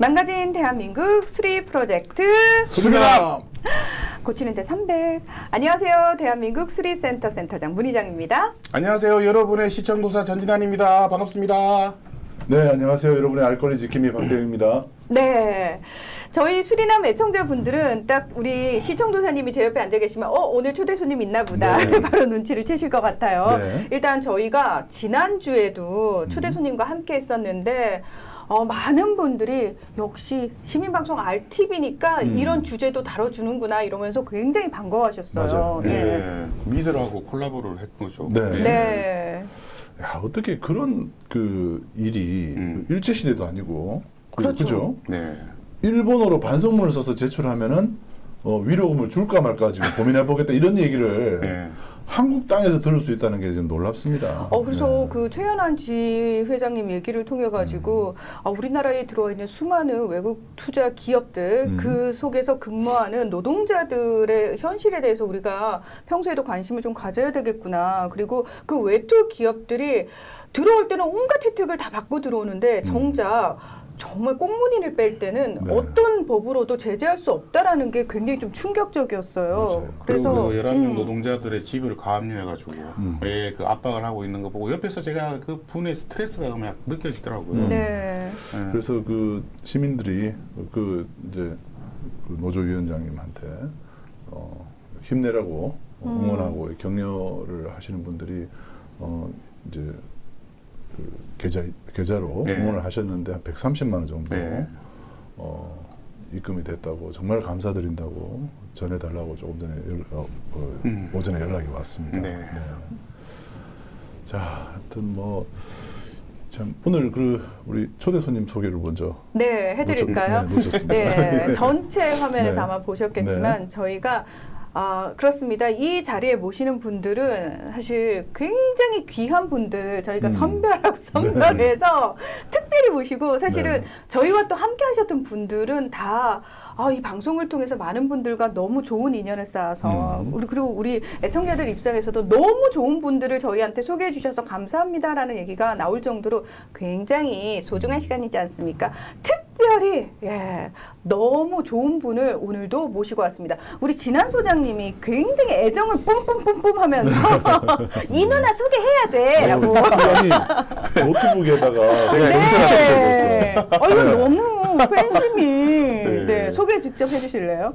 망가진 대한민국 수리 프로젝트 수리남 고치는 데 300. 안녕하세요. 대한민국 수리센터 센터장 문희정입니다. 안녕하세요. 여러분의 시청도사 전진환입니다. 반갑습니다. 네, 안녕하세요. 여러분의 알거리 지킴이 박대입니다. 네. 저희 수리남 애청자분들은 딱 우리 시청도사님이 제 옆에 앉아 계시면 오늘 초대 손님 있나 보다. 네. 바로 눈치를 채실 것 같아요. 네. 일단 저희가 지난주에도 초대 손님과 함께 했었는데 많은 분들이 역시 시민방송 RTV니까 이런 주제도 다뤄주는구나 이러면서 굉장히 반가워하셨어요. 맞아요. 네. 미들하고 콜라보를 했던 거죠. 네. 네. 야, 어떻게 그런 일이 일제시대도 아니고 그렇죠. 그죠? 네. 일본어로 반성문을 써서 제출하면은 위로금을 줄까 말까 지금 고민해보겠다 이런 얘기를 네. 한국 땅에서 들을 수 있다는 게 좀 놀랍습니다. 그래서 네. 그 최연한 지 회장님 얘기를 통해 가지고 우리나라에 들어와 있는 수많은 외국 투자 기업들 그 속에서 근무하는 노동자들의 현실에 대해서 우리가 평소에도 관심을 좀 가져야 되겠구나. 그리고 그 외투 기업들이 들어올 때는 온갖 혜택을 다 받고 들어오는데 정작 정말 꽁무니를 뺄 때는 네. 어떤 법으로도 제재할 수 없다라는 게 굉장히 좀 충격적이었어요. 맞아요. 그리고 그 11명 노동자들의 집을 가압류해가지고 왜 그 압박을 하고 있는 거 보고 옆에서 제가 그 분의 스트레스가 그냥 느껴지더라고요. 네. 네. 그래서 그 시민들이 이제 그 노조위원장님한테 힘내라고 응원하고 격려를 하시는 분들이 이제 그 계좌로 네. 응원을 하셨는데 한 130만 원 정도 네. 입금이 됐다고 정말 감사드린다고 전해달라고 조금 전에 오전에 연락이 왔습니다. 네. 자, 하여튼 참 오늘 우리 초대 손님 소개를 먼저 네, 해드릴까요? 놓쳤습니다. 네, 전체 화면에서 네. 아마 보셨겠지만 저희가 그렇습니다. 이 자리에 모시는 분들은 사실 굉장히 귀한 분들 저희가 선별하고 선별해서 특별히 모시고 사실은 네. 저희와 또 함께 하셨던 분들은 다 이 방송을 통해서 많은 분들과 너무 좋은 인연을 쌓아서 그리고 우리 애청자들 입장에서도 너무 좋은 분들을 저희한테 소개해 주셔서 감사합니다라는 얘기가 나올 정도로 굉장히 소중한 시간이지 않습니까? 특별히 너무 좋은 분을 오늘도 모시고 왔습니다. 우리 진한 소장님이 굉장히 애정을 뿜뿜뿜뿜 하면서 이 누나 소개해야 돼 라고 아니 노트북에다가 제가 네. 문자를 이거 너무 팬심이 네. 소개 직접 해주실래요?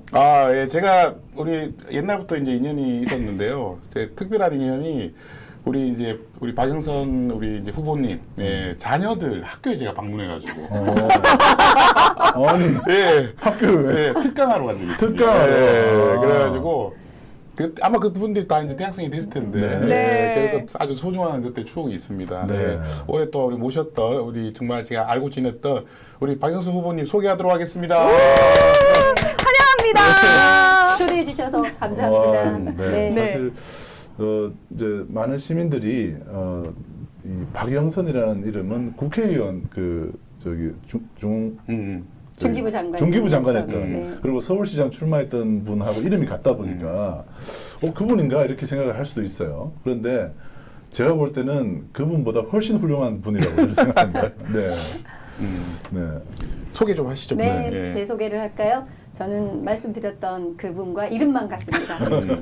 예, 제가 우리 옛날부터 이제 인연이 있었는데요. 특별한 인연이 우리 박영선 우리 이제 후보님 자녀들 학교에 제가 방문해가지고 아니 학교에 특강하러 간 적이 있습니다. 특강하러. 그래가지고 아마 그 분들이 다 이제 대학생이 됐을 텐데 네. 그래서 아주 소중한 그때 추억이 있습니다. 네. 올해 또 우리 모셨던 우리 정말 제가 알고 지냈던 우리 박영선 후보님 소개하도록 하겠습니다. 환영합니다. 초대해 주셔서 감사합니다. 네. 네. 사실 이제 많은 시민들이 이 박영선이라는 이름은 국회의원 중기부 장관. 중기부 장관했던 네. 그리고 서울시장 출마했던 분하고 이름이 같다 보니까 그분인가 이렇게 생각을 할 수도 있어요. 그런데 제가 볼 때는 그분보다 훨씬 훌륭한 분이라고 저는 생각합니다. 네. 네. 소개 좀 하시죠. 네, 네. 제 소개를 할까요? 저는 말씀드렸던 그분과 이름만 같습니다.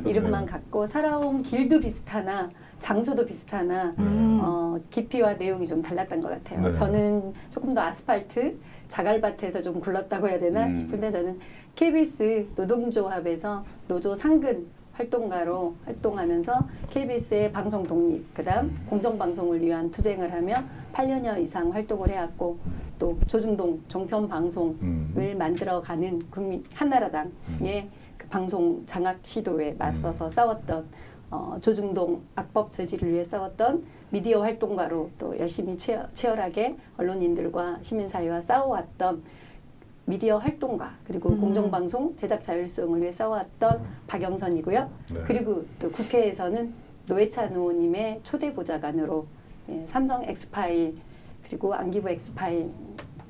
이름만 같고 살아온 길도 비슷하나 장소도 비슷하나 깊이와 내용이 좀 달랐던 것 같아요. 네. 저는 조금 더 아스팔트 자갈밭에서 좀 굴렀다고 해야 되나 싶은데 저는 KBS 노동조합에서 노조 상근 활동가로 활동하면을 KBS의 방송 독립, 그다음 공정방송을 위한 투쟁을 하며 8년여 이상 활동을 해왔고 또 조중동 종편 방송을 만들어가는 국민 한나라당의 그 방송 장악 시도에 맞서서 싸웠던 조중동 악법 제지를 위해 싸웠던 미디어 활동가로 또 열심히 치열하게 언론인들과 시민사회와 싸워왔던 미디어 활동가 그리고 공정방송 제작 자율성을 위해 싸워왔던 박영선이고요. 네. 그리고 또 국회에서는 노회찬 의원님의 초대 보좌관으로 삼성 엑스파일 그리고 안기부 엑스파일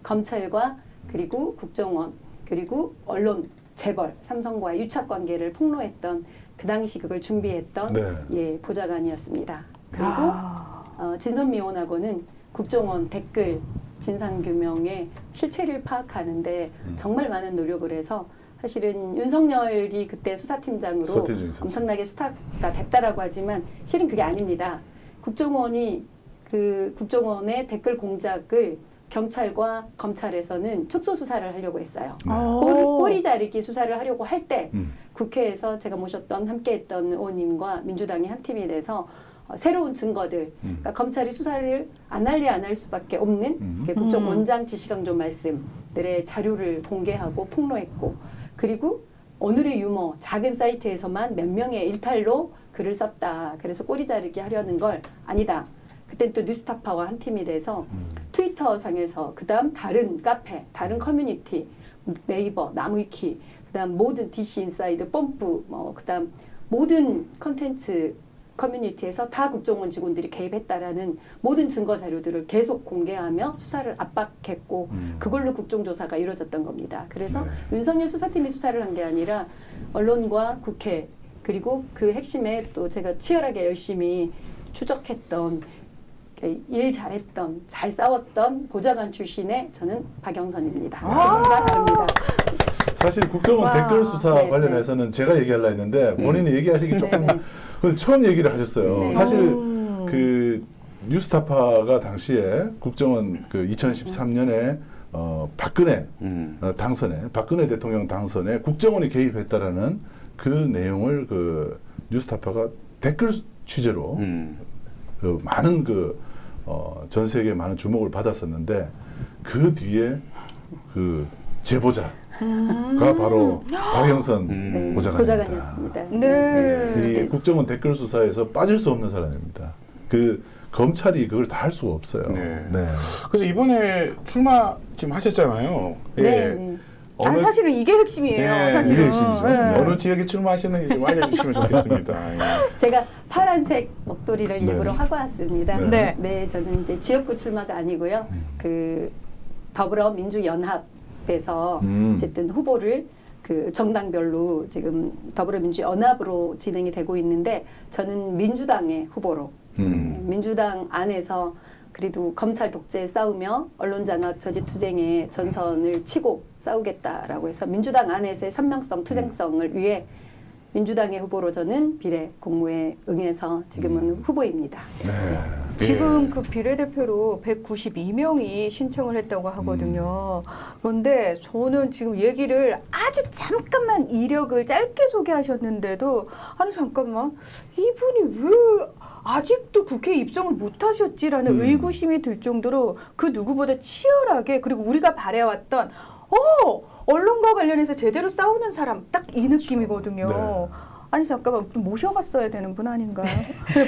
검찰과 그리고 국정원 그리고 언론 재벌 삼성과의 유착 관계를 폭로했던 그 당시 그걸 준비했던 보좌관이었습니다. 그리고 진선미원하고는 국정원 댓글 진상규명의 실체를 파악하는데 정말 많은 노력을 해서 사실은 윤석열이 그때 수사팀장으로 수사팀장이 있었어요. 엄청나게 스타가 됐다라고 하지만 실은 그게 아닙니다. 국정원이 그 국정원의 댓글 공작을 경찰과 검찰에서는 축소 수사를 하려고 했어요. 네. 꼬리 자르기 수사를 하려고 할 때 국회에서 제가 모셨던 함께했던 의원님과 민주당이 한 팀이 돼서 새로운 증거들, 그러니까 검찰이 수사를 안 할 수밖에 없는 국정원장 지시강조 말씀들의 자료를 공개하고 폭로했고, 그리고 오늘의 유머 작은 사이트에서만 몇 명의 일탈로 글을 썼다. 그래서 꼬리 자르기 하려는 걸 아니다. 그땐 또 뉴스타파와 한 팀이 돼서 트위터 상에서 그다음 다른 카페, 다른 커뮤니티, 네이버, 나무위키, 그다음 모든 DC 인사이드, 뽐뿌, 그다음 모든 컨텐츠 커뮤니티에서 다 국정원 직원들이 개입했다라는 모든 증거 자료들을 계속 공개하며 수사를 압박했고 그걸로 국정조사가 이루어졌던 겁니다. 그래서 윤석열 수사팀이 수사를 한 게 아니라 언론과 국회 그리고 그 핵심에 또 제가 치열하게 열심히 추적했던 일 잘했던 잘 싸웠던 보좌관 출신의 저는 박영선입니다. 다릅니다. 사실 국정원 와. 댓글 수사 네, 관련해서는 제가 얘기하려 했는데 본인이 얘기하시기 조금 근데 처음 얘기를 하셨어요. 네. 사실 그 뉴스타파가 당시에 국정원 그 2013년에 박근혜 당선에 박근혜 대통령 당선에 국정원이 개입했다라는 그 내용을 그 뉴스타파가 댓글 취재로 그 많은 전 세계 많은 주목을 받았었는데 그 뒤에 그 제보자가 바로 박영선 보좌관입니다. 보좌관이었습니다. 네. 이 국정원 댓글 수사에서 빠질 수 없는 사람입니다. 그 검찰이 그걸 다 할 수가 없어요. 네. 네. 그래서 이번에 출마 지금 하셨잖아요. 예. 네. 아니, 사실은 이게 핵심이에요. 네, 사실은. 이게 핵심이죠. 네. 어느 지역에 출마하셨는지 좀 알려주시면 좋겠습니다. 예. 제가 파란색 목도리를 네. 일부러 하고 왔습니다. 네. 네, 저는 이제 지역구 출마가 아니고요. 그 더불어민주연합에서 어쨌든 후보를 그 정당별로 지금 더불어민주연합으로 진행이 되고 있는데 저는 민주당의 후보로 민주당 안에서 그래도 검찰 독재에 싸우며 언론장악 저지투쟁의 전선을 치고 싸우겠다라고 해서 민주당 안에서의 선명성, 투쟁성을 위해 민주당의 후보로 저는 비례 공모에 응해서 지금은 후보입니다. 지금 그 비례대표로 192명이 신청을 했다고 하거든요. 그런데 저는 지금 얘기를 아주 잠깐만 이력을 짧게 소개하셨는데도 아니 잠깐만 이분이 왜 아직도 국회에 입성을 못하셨지라는 의구심이 들 정도로 그 누구보다 치열하게 그리고 우리가 바래왔던 언론과 관련해서 제대로 싸우는 사람 딱 이 느낌이거든요. 네. 아니 잠깐만 모셔갔어야 되는 분 아닌가요?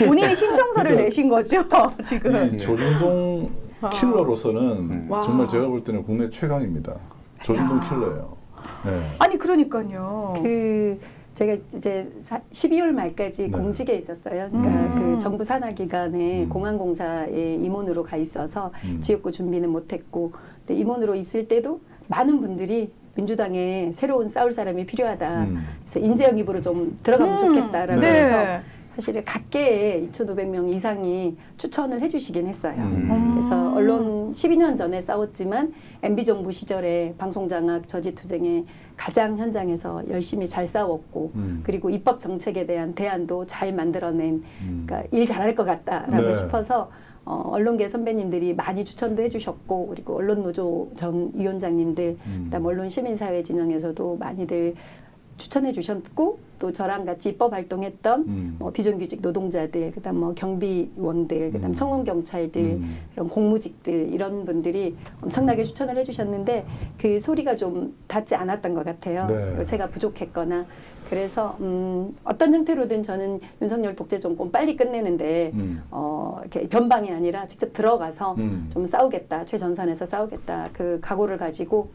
본인이 신청서를 그러니까 내신 거죠 지금. 이 조중동 킬러로서는 와. 정말 제가 볼 때는 국내 최강입니다. 조중동 야. 킬러예요. 네. 아니 그러니까요. 그 제가 이제 12월 말까지 네. 공직에 있었어요. 그러니까 그 정부 산하기관에 공안공사에 임원으로 가 있어서 지역구 준비는 못했고, 근데 임원으로 있을 때도 많은 분들이 민주당에 새로운 싸울 사람이 필요하다. 그래서 인재 영입으로 좀 들어가면 좋겠다라고 네. 해서 사실 각계에 2,500명 이상이 추천을 해주시긴 했어요. 그래서 언론 12년 전에 싸웠지만 MB 정부 시절에 방송장악 저지투쟁에 가장 현장에서 열심히 잘 싸웠고 그리고 입법 정책에 대한 대안도 잘 만들어낸 그러니까 일 잘할 것 같다라고 네. 싶어서 언론계 선배님들이 많이 추천도 해주셨고 그리고 언론노조 전 위원장님들 그다음 언론 시민사회 진영에서도 많이들 추천해 주셨고 또 저랑 같이 입법 활동했던 비정규직 노동자들 그다음 경비원들 그다음 청원 경찰들 이런 공무직들 이런 분들이 엄청나게 추천을 해주셨는데 그 소리가 좀 닿지 않았던 것 같아요. 네. 제가 부족했거나 그래서 어떤 형태로든 저는 윤석열 독재 정권 빨리 끝내는데 이렇게 변방이 아니라 직접 들어가서 좀 싸우겠다 최전선에서 싸우겠다 그 각오를 가지고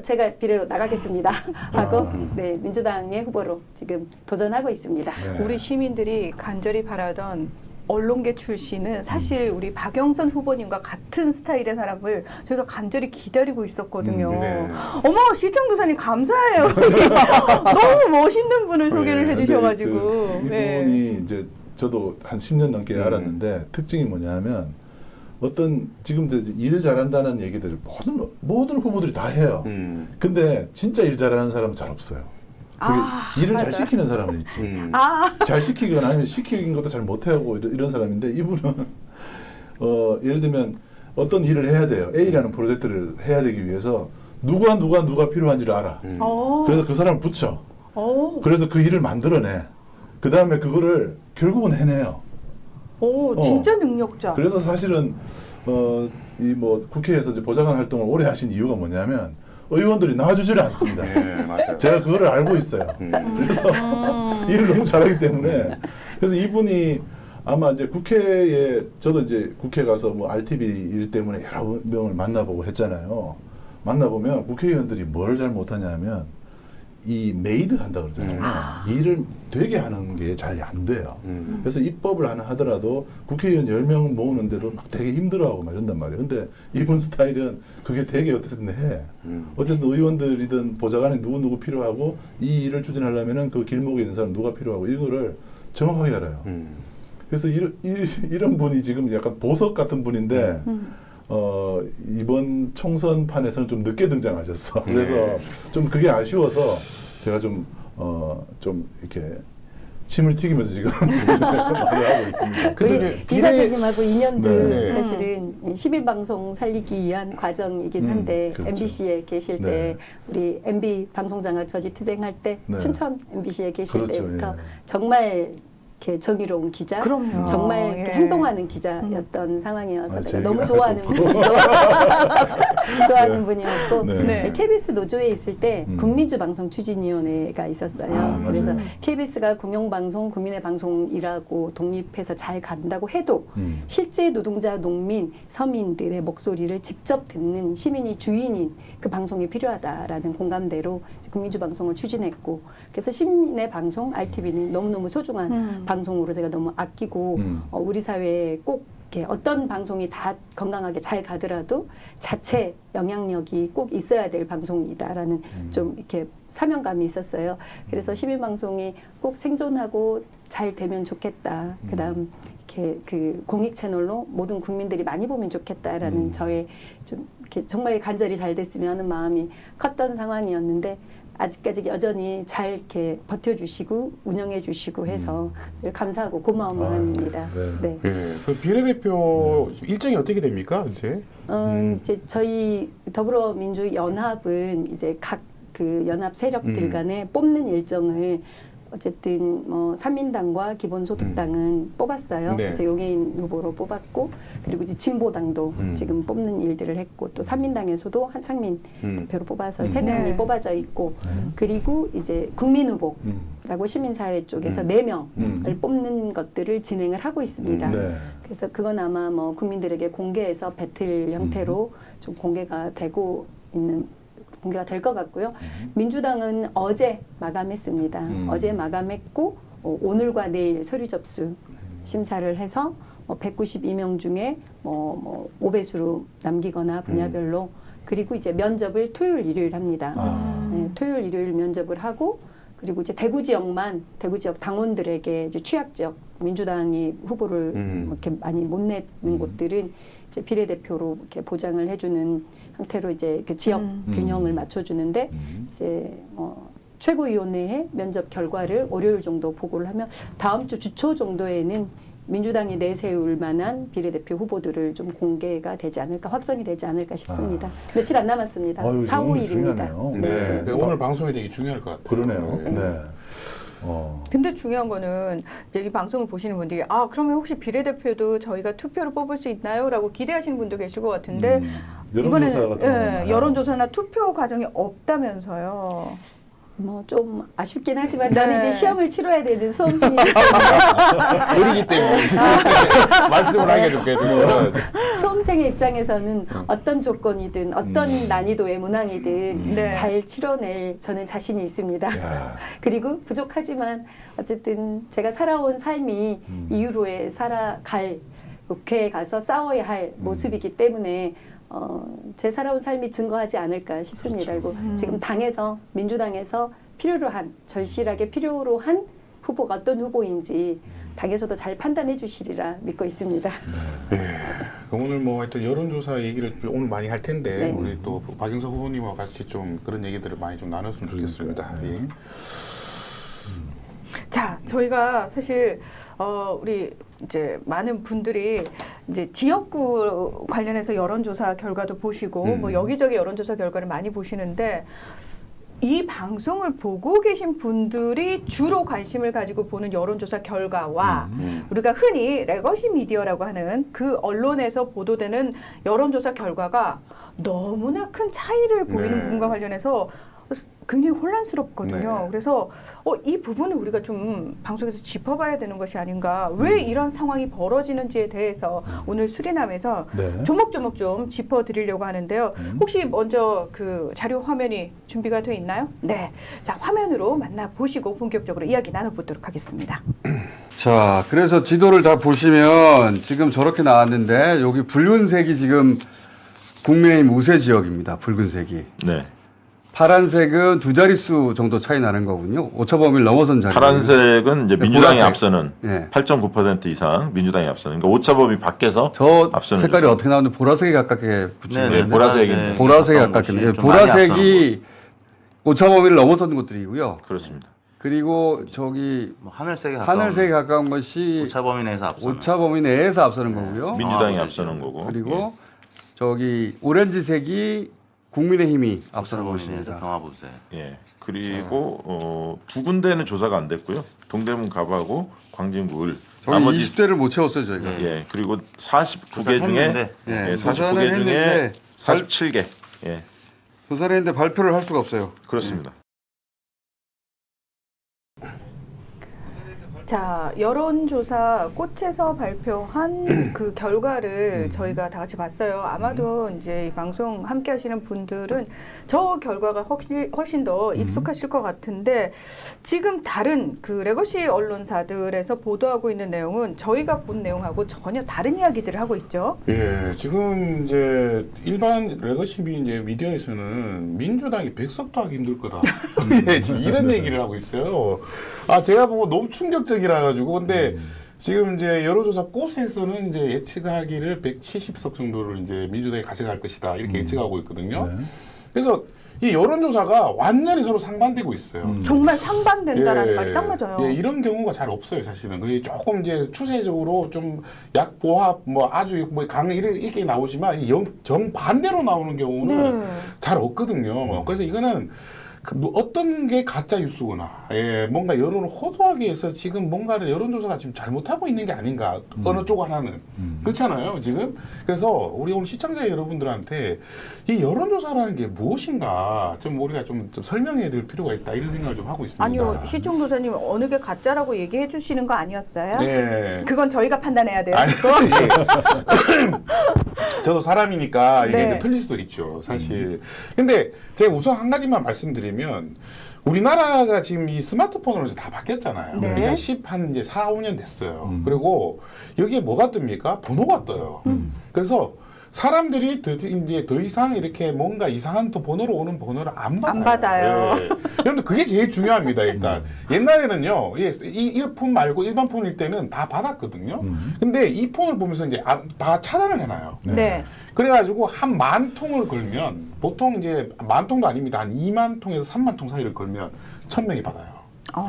제가 비례로 나가겠습니다 하고 네, 민주당의 후보로 지금 도전하고 있습니다. 네. 우리 시민들이 간절히 바라던 언론계 출신은 사실 우리 박영선 후보님과 같은 스타일의 사람을 저희가 간절히 기다리고 있었거든요. 네. 어머 시청조사님 감사해요. 너무 멋있는 분을 소개를 네, 해주셔가지고. 근데 이분이 이제 저도 한 10년 넘게 알았는데 특징이 뭐냐면 어떤 지금도 이제 일 잘한다는 얘기들 모든 후보들이 다 해요. 근데 진짜 일 잘하는 사람은 잘 없어요. 그게 일을 잘 맞아요. 시키는 사람은 있지. 아, 잘 시키거나 아니면 시키는 것도 잘 못하고 이런 사람인데 이분은 예를 들면 어떤 일을 해야 돼요. A라는 프로젝트를 해야 되기 위해서 누가 필요한지를 알아. 그래서 그 사람을 붙여. 그래서 그 일을 만들어내. 그 다음에 그거를 결국은 해내요. 진짜 능력자. 그래서 사실은 이 뭐 국회에서 이제 보좌관 활동을 오래 하신 이유가 뭐냐면 의원들이 나와주지를 않습니다. 네, 맞아요. 제가 그거를 알고 있어요. 그래서 일을 너무 잘하기 때문에 그래서 이분이 아마 이제 국회에 저도 이제 국회 가서 뭐 RTV 일 때문에 여러 명을 만나보고 했잖아요. 만나보면 국회의원들이 뭘 잘 못하냐면 이 메이드 한다 그러잖아요. 일을 되게 하는 게 잘 안 돼요. 그래서 입법을 하나 하더라도 국회의원 10명 모으는데도 막 되게 힘들어하고 막 이런단 말이에요. 근데 이분 스타일은 그게 되게 어쨌든 해. 어쨌든 의원들이든 보좌관에 누구 필요하고 이 일을 추진하려면은 그 길목에 있는 사람 누가 필요하고 이거를 정확하게 알아요. 그래서 이런 분이 지금 약간 보석 같은 분인데 이번 총선판에서는 좀 늦게 등장하셨어. 그래서 좀 그게 아쉬워서 제가 좀 이렇게 침을 튀기면서 지금 말을 하고 있습니다. 우리 이사장님하고 인연도 네. 사실은 11방송 살리기 위한 과정이긴 한데 그렇죠. MBC에 계실 네. 때 우리 MB 방송장악 저지 투쟁할 때 네. 춘천 MBC에 계실 그렇죠, 때부터 예. 정말 이렇게 정의로운 기자, 그럼요. 정말 이렇게 예. 행동하는 기자였던 상황이어서 아, 내가 제 너무 얘기를 좋아하는 하고. 좋아하는 분이었고 네. 네. KBS 노조에 있을 때 음. 국민주 방송 추진위원회가 있었어요. 아, 그래서 맞아요. KBS가 공영방송, 국민의 방송이라고 독립해서 잘 간다고 해도 실제 노동자, 농민, 서민들의 목소리를 직접 듣는 시민이 주인인 그 방송이 필요하다라는 공감대로 국민주 방송을 추진했고 그래서 시민의 방송, RTV는 너무너무 소중한 방송으로 제가 너무 아끼고 우리 사회에 꼭 이렇게 어떤 방송이 다 건강하게 잘 가더라도 자체 영향력이 꼭 있어야 될 방송이다라는 좀 이렇게 사명감이 있었어요. 그래서 시민방송이 꼭 생존하고 잘 되면 좋겠다. 그다음 이렇게 그 공익 채널로 모든 국민들이 많이 보면 좋겠다라는 저의 좀 이렇게 정말 간절히 잘 됐으면 하는 마음이 컸던 상황이었는데 아직까지 여전히 잘 이렇게 버텨주시고 운영해주시고 해서 늘 감사하고 고마운 마음입니다. 네. 네. 예, 그 비례대표 일정이 어떻게 됩니까, 이제? 이제 저희 더불어민주연합은 이제 각 그 연합 세력들 간에 뽑는 일정을 어쨌든 뭐 삼민당과 기본소득당은 뽑았어요. 네. 그래서 용해인 후보로 뽑았고 그리고 이제 진보당도 지금 뽑는 일들을 했고 또 삼민당에서도 한창민 대표로 뽑아서 세 명이 네. 뽑아져 있고 그리고 이제 국민 후보라고 시민사회 쪽에서 4명을 뽑는 것들을 진행을 하고 있습니다. 네. 그래서 그건 아마 뭐 국민들에게 공개해서 배틀 형태로 좀 공개가 되고 있는 공개가 될 것 같고요. 민주당은 어제 마감했습니다. 어제 마감했고 오늘과 내일 서류 접수 심사를 해서 192명 중에 뭐 5배수로 남기거나 분야별로 그리고 이제 면접을 토요일 일요일 합니다. 네, 토요일 일요일 면접을 하고 그리고 이제 대구 지역 당원들에게 이제 취약 지역 민주당이 후보를 이렇게 많이 못 내는 곳들은 이제 비례대표로 이렇게 보장을 해주는 형태로 이제 그 지역 균형을 맞춰주는데 이제 최고위원회의 면접 결과를 월요일 정도 보고를 하면 다음 주 주초 정도에는 민주당이 내세울 만한 비례대표 후보들을 좀 공개가 되지 않을까 확정이 되지 않을까 싶습니다. 며칠 안 남았습니다. 아유, 4, 너무 5일입니다. 중요하네요. 네. 네. 오늘 방송이 되게 중요할 것 같아요. 그러네요. 네. 네. 근데 중요한 거는 이제 이 방송을 보시는 분들이 그러면 혹시 비례대표도 저희가 투표로 뽑을 수 있나요? 라고 기대하시는 분도 계실 것 같은데 여론조사 이번에는 같은 거는 여론조사나 투표 과정이 없다면서요. 뭐 좀 아쉽긴 하지만 네. 저는 이제 시험을 치러야 되는 수험생이기 어리기 때문에 말씀을 하게 좋겠죠. 수험생의 입장에서는 어떤 조건이든 어떤 난이도의 문항이든 네. 잘 치러낼 저는 자신이 있습니다. 야. 그리고 부족하지만 어쨌든 제가 살아온 삶이 이후로에 살아갈 국회에 가서 싸워야 할 모습이기 때문에 제 살아온 삶이 증거하지 않을까 싶습니다. 그리고 지금 당에서 민주당에서 필요로 한 절실하게 필요로 한 후보가 어떤 후보인지 당에서도 잘 판단해 주시리라 믿고 있습니다. 오늘 뭐 하여튼 여론조사 얘기를 오늘 많이 할 텐데 네. 우리 또 박영석 후보님과 같이 좀 그런 얘기들을 많이 좀 나눴으면 좋겠습니다. 예. 자, 저희가 사실 우리 이제 많은 분들이 이제 지역구 관련해서 여론조사 결과도 보시고 뭐 여기저기 여론조사 결과를 많이 보시는데 이 방송을 보고 계신 분들이 주로 관심을 가지고 보는 여론조사 결과와 우리가 흔히 레거시 미디어라고 하는 그 언론에서 보도되는 여론조사 결과가 너무나 큰 차이를 보이는 네. 부분과 관련해서 굉장히 혼란스럽거든요. 네. 그래서 이 부분을 우리가 좀 방송에서 짚어봐야 되는 것이 아닌가. 왜 이런 상황이 벌어지는지에 대해서 오늘 수리남에서 네. 조목조목 좀 짚어드리려고 하는데요. 혹시 먼저 그 자료 화면이 준비가 돼 있나요? 네. 자, 화면으로 만나보시고 본격적으로 이야기 나눠보도록 하겠습니다. 자, 그래서 지도를 다 보시면 지금 저렇게 나왔는데 여기 붉은색이 지금 국민의힘 우세 지역입니다. 붉은색이. 네. 파란색은 두 자릿수 정도 차이 나는 거군요. 오차범위를 넘어선 자리. 파란색은 이제 민주당이 보라색. 앞서는 예. 8.9% 이상 민주당이 앞서는. 그러니까 오차범위 밖에서 저 앞서는 색깔이 거죠. 어떻게 나오는데 보라색에 가깝게 붙이는 네, 거예요. 보라색입니다. 보라색에 가까운 가깝게. 곳이 예, 좀 많이 앞서는 보라색이 오차범위를 넘어선 곳들이고요. 그렇습니다. 그리고 저기 뭐 하늘색에 가까운 하늘색에 가까운 것이 오차범위 내에서 앞서는 오차범위 내에서 앞서는 거고요. 민주당이 아, 앞서는 거고. 그리고 저기 오렌지색이 국민의힘이 앞서는 오차범위 내에서 것입니다. 경화부세. 예. 그리고 두 군데는 조사가 안 됐고요. 동대문 갑하고 광진구 을. 저희 20대를 못 채웠어요 저희가. 네. 예. 그리고 49개 중에 조사했는데, 예, 49개 조사는 중에 했는데 47개. 예. 조사를 했는데 발표를 할 수가 없어요. 그렇습니다. 자, 여론조사 꽃에서 발표한 그 결과를 저희가 다 같이 봤어요. 아마도 이제 이 방송 함께 하시는 분들은 저 결과가 훨씬 더 익숙하실 것 같은데 지금 다른 그 레거시 언론사들에서 보도하고 있는 내용은 저희가 본 내용하고 전혀 다른 이야기들을 하고 있죠. 예, 지금 이제 일반 레거시 이제 미디어에서는 민주당이 백석도 하기 힘들 거다. 예, 지금 이런 얘기를 하고 있어요. 아, 제가 보고 너무 충격적이라 가지고 근데 지금 이제 여론조사 꽃에서는 이제 예측하기를 170석 정도를 이제 민주당이 가져갈 것이다 이렇게 예측하고 있거든요. 네. 그래서 이 여론조사가 완전히 서로 상반되고 있어요. 정말 상반된다라는 말이 딱 맞아요. 예, 이런 경우가 잘 없어요, 사실은. 그게 조금 이제 추세적으로 좀 약보합, 뭐 아주 뭐 강릉 이렇게 나오지만 정반대로 나오는 경우는 네. 잘 없거든요. 그래서 이거는 어떤 게 가짜 뉴스구나. 예, 뭔가 여론을 호도하기 위해서 지금 뭔가를 여론조사가 지금 잘못하고 있는 게 아닌가. 어느 쪽 하나는. 그렇잖아요, 지금. 그래서 우리 오늘 시청자 여러분들한테 이 여론조사라는 게 무엇인가 좀 우리가 좀 설명해 드릴 필요가 있다. 이런 생각을 좀 하고 있습니다. 아니요, 시청조사님 어느 게 가짜라고 얘기해 주시는 거 아니었어요? 네. 그건 저희가 판단해야 돼요. 아니, 예. 저도 사람이니까 이게 네. 이제 틀릴 수도 있죠, 사실. 근데 제가 우선 한 가지만 말씀드리면 우리나라가 지금 이 스마트폰으로 이제 다 바뀌었잖아요. 네. 그러니까 한 이제 4, 5년 됐어요. 그리고 여기에 뭐가 뜹니까? 번호가 떠요. 그래서 사람들이 이제 더 이상 이렇게 뭔가 이상한 또 번호로 오는 번호를 안 받아요. 안 받아요. 예. 여러분들 그게 제일 중요합니다, 일단. 옛날에는요, 이 폰 말고 일반 폰일 때는 다 받았거든요. 근데 이 폰을 보면서 이제 다 차단을 해놔요. 네. 그래가지고 한 10,000통을 걸면 보통 이제 10,000통도 아닙니다. 한 2만 통에서 3만 통 사이를 걸면 1,000명이 받아요.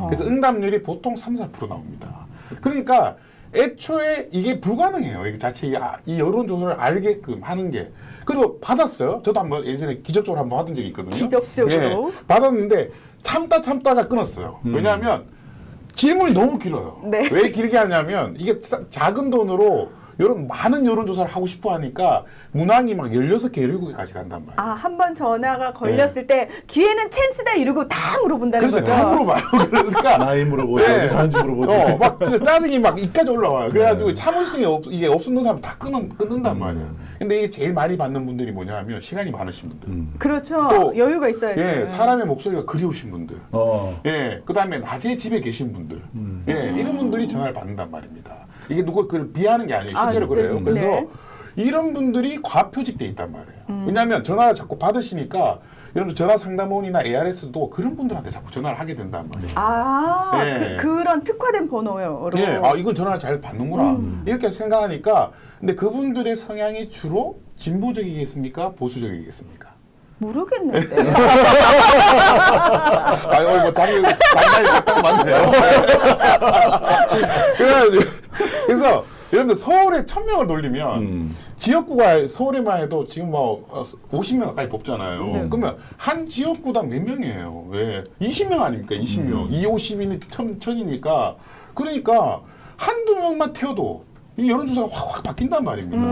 그래서 응답률이 보통 3, 4% 나옵니다. 그러니까 애초에 이게 불가능해요. 이게 자체 이 여론조사를 알게끔 하는 게. 그리고 받았어요. 저도 한번 예전에 기적적으로 한번 받은 적이 있거든요. 기적적으로? 예, 받았는데 참다가 끊었어요. 왜냐하면 질문이 너무 길어요. 네. 왜 길게 하냐면 이게 작은 돈으로 많은 여론조사를 하고 싶어 하니까 문항이 막 16개, 17개까지 간단 말이에요. 아, 한 번 전화가 걸렸을 때 기회는 찬스다 이러고 다 물어본다는 그래서 거죠. 다 물어봐요. 그러니까 나이 물어보지, 네. 어디 사는지 물어보지. 막 진짜 짜증이 막 이까지 올라와요. 그래가지고 참을성이 이게 없는 사람 다 끊는단 말이에요. 근데 이게 제일 많이 받는 분들이 뭐냐면 시간이 많으신 분들. 그렇죠. 또, 여유가 있어야지. 예, 사람의 목소리가 그리우신 분들. 네. 그 다음에 낮에 집에 계신 분들. 예, 이런 분들이 전화를 받는단 말입니다. 이게 누구 그걸 비하는 게 아니에요. 실제로 그래요. 네. 그래서 이런 분들이 과표직돼 있단 말이에요. 왜냐하면 전화 자꾸 받으시니까 여러분 전화 상담원이나 ARS도 그런 분들한테 자꾸 전화를 하게 된단 말이에요. 예. 그런 특화된 번호로. 예, 이건 전화 잘 받는구나 이렇게 생각하니까 근데 그분들의 성향이 주로 진보적이겠습니까? 보수적이겠습니까? 모르겠는데. 오늘 뭐 자기 장난이 딱 맞네요. 그래서 여러분들 서울에 1,000명을 돌리면 지역구가 서울에만 해도 지금 뭐 50명 가까이 뽑잖아요. 네. 그러면 한 지역구당 몇 명이에요? 왜? 20명 아닙니까? 20명. 250이니 1,000이니까 그러니까 한두 명만 태워도 이 여론조사가 확 바뀐단 말입니다.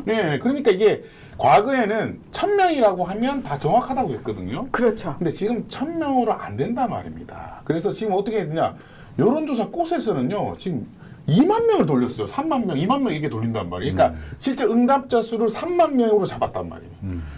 네, 그러니까 이게 과거에는 1,000명이라고 하면 다 정확하다고 했거든요. 그렇죠. 근데 지금 1,000명으로 안 된단 말입니다. 그래서 지금 어떻게 했느냐? 여론조사 꽃에서는요, 지금 2만 명을 돌렸어요. 3만 명, 2만 명 이렇게 돌린단 말이에요. 그러니까 실제 응답자 수를 3만 명으로 잡았단 말이에요.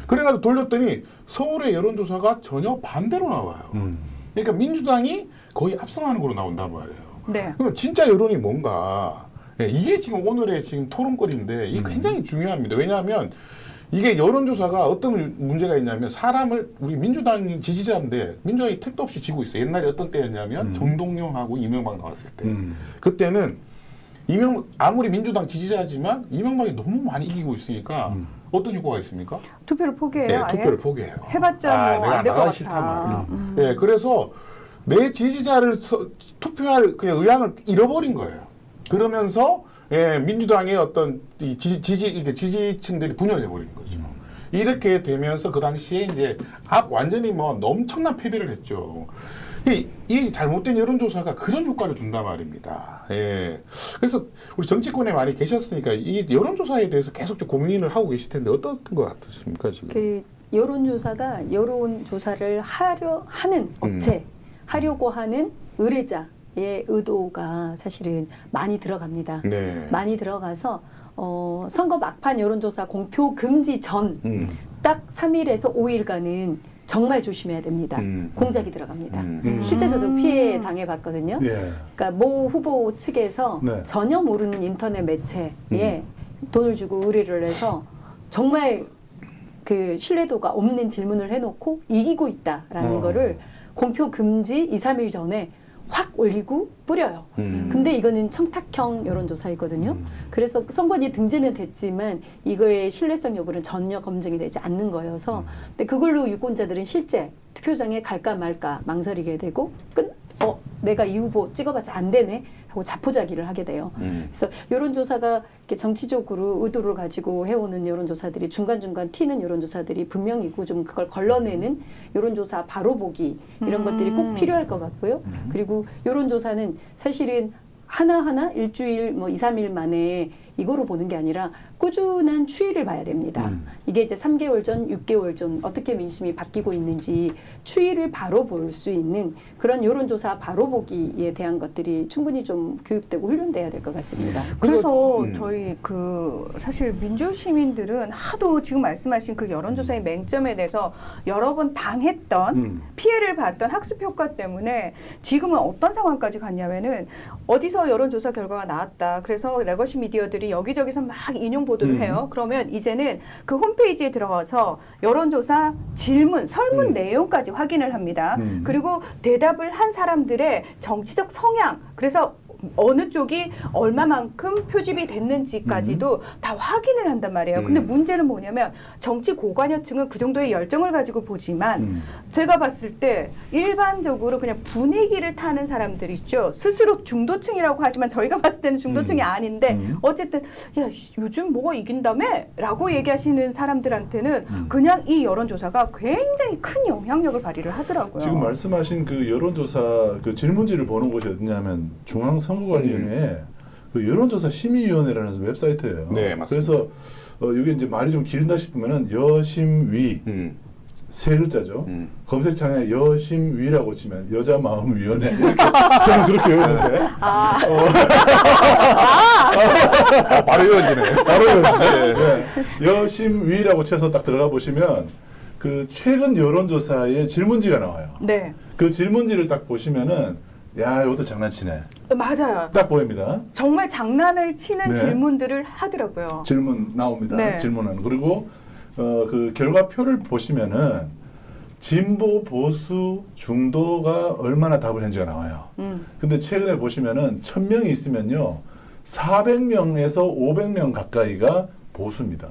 그래가지고 돌렸더니 서울의 여론조사가 전혀 반대로 나와요. 그러니까 민주당이 거의 압승하는 걸로 나온단 말이에요. 네. 그럼 진짜 여론이 뭔가? 예, 이게 지금 오늘의 지금 토론거리인데 이게 굉장히 중요합니다. 왜냐하면 이게 여론조사가 어떤 문제가 있냐면 사람을 우리 민주당 지지자인데 민주당이 택도 없이 지고 있어요. 옛날에 어떤 때였냐면 정동영하고 이명박 나왔을 때 그때는 아무리 민주당 지지자지만 이명박이 너무 많이 이기고 있으니까 어떤 효과가 있습니까? 투표를 포기해요. 네, 아예? 투표를 포기해요. 해봤자 뭐 내가 안 될 것 나가기 같아. 싫단 말이에요. 네, 그래서 내 지지자를 투표할 그냥 의향을 잃어버린 거예요. 그러면서 민주당의 어떤 이 지지층들이 분열해 버리는 거죠. 이렇게 되면서 그 당시에 이제 완전히 뭐 엄청난 패배를 했죠. 이 잘못된 여론조사가 그런 효과를 준단 말입니다. 예. 그래서 우리 정치권에 많이 계셨으니까 이 여론조사에 대해서 계속 좀 고민을 하고 계실 텐데 어떤 것 같으십니까 지금? 그 여론조사가 여론조사를 하는 업체, 하려고 하는 의뢰자의 의도가 사실은 많이 들어갑니다. 네. 많이 들어가서 선거 막판 여론조사 공표 금지 전 딱 3일에서 5일간은 정말 조심해야 됩니다. 공작이 들어갑니다. 실제 저도 피해 당해봤거든요. 예. 그러니까 모 후보 측에서 네. 전혀 모르는 인터넷 매체에 돈을 주고 의뢰를 해서 정말 그 신뢰도가 없는 질문을 해놓고 이기고 있다라는 거를 공표 금지 2, 3일 전에 확 올리고 뿌려요. 근데 이거는 청탁형 여론조사이거든요. 그래서 선관위에 등재는 됐지만 이거의 신뢰성 여부는 전혀 검증이 되지 않는 거여서 근데 그걸로 유권자들은 실제 투표장에 갈까 말까 망설이게 되고 내가 이 후보 찍어봤자 안 되네 하고 자포자기를 하게 돼요. 그래서 여론조사가 이렇게 정치적으로 의도를 가지고 해오는 여론조사들이 중간중간 튀는 여론조사들이 분명히고 좀 그걸 걸러내는 여론조사 바로 보기 이런 것들이 꼭 필요할 것 같고요. 그리고 여론조사는 사실은 하나하나 일주일 뭐 2, 3일 만에 이거로 보는 게 아니라 꾸준한 추이를 봐야 됩니다. 이게 이제 3개월 전, 6개월 전 어떻게 민심이 바뀌고 있는지 추이를 바로 볼 수 있는 그런 여론조사 바로 보기에 대한 것들이 충분히 좀 교육되고 훈련돼야 될 것 같습니다. 그래서 저희 사실 민주 시민들은 하도 지금 말씀하신 그 여론조사의 맹점에 대해서 여러 번 당했던 피해를 봤던 학습 효과 때문에 지금은 어떤 상황까지 갔냐면은 어디서 여론조사 결과가 나왔다. 그래서 레거시 미디어들이 여기저기서 막 인용 보도를 해요. 그러면 이제는 그 홈페이지에 들어가서 여론조사 질문, 설문 내용까지 확인을 합니다. 그리고 대답을 한 사람들의 정치적 성향, 그래서 어느 쪽이 얼마만큼 표집이 됐는지까지도 다 확인을 한단 말이에요. 근데 문제는 뭐냐면 정치 고관여층은 그 정도의 열정을 가지고 보지만 제가 봤을 때 일반적으로 그냥 분위기를 타는 사람들 있죠. 스스로 중도층이라고 하지만 저희가 봤을 때는 중도층이 아닌데 어쨌든 야 요즘 뭐가 이긴다며? 라고 얘기하시는 사람들한테는 그냥 이 여론조사가 굉장히 큰 영향력을 발휘를 하더라고요. 지금 말씀하신 그 여론조사 그 질문지를 보는 곳이 어디냐면 중앙선거관리위원회 그 여론조사 심의위원회라는 웹사이트예요. 네, 맞습니다. 그래서 이게 이제 말이 좀 길다 싶으면은 여심위 세 글자죠. 검색창에 여심위라고 치면 여자 마음 위원회 이렇게 저는 그렇게 외우는데 바로 이어지네. 바로 이어지죠. 네. 여심위라고 쳐서 딱 들어가 보시면 그 최근 여론조사의 질문지가 나와요. 네. 그 질문지를 딱 보시면은 야 이것도 장난치네 맞아요. 딱 보입니다. 정말 장난을 치는 네. 질문들을 하더라고요. 질문 나옵니다. 네. 질문은 그리고 그 결과표를 보시면은 진보, 보수, 중도가 얼마나 답을 했는지가 나와요. 근데 최근에 보시면은 1000명이 있으면요. 400명에서 500명 가까이가 보수입니다.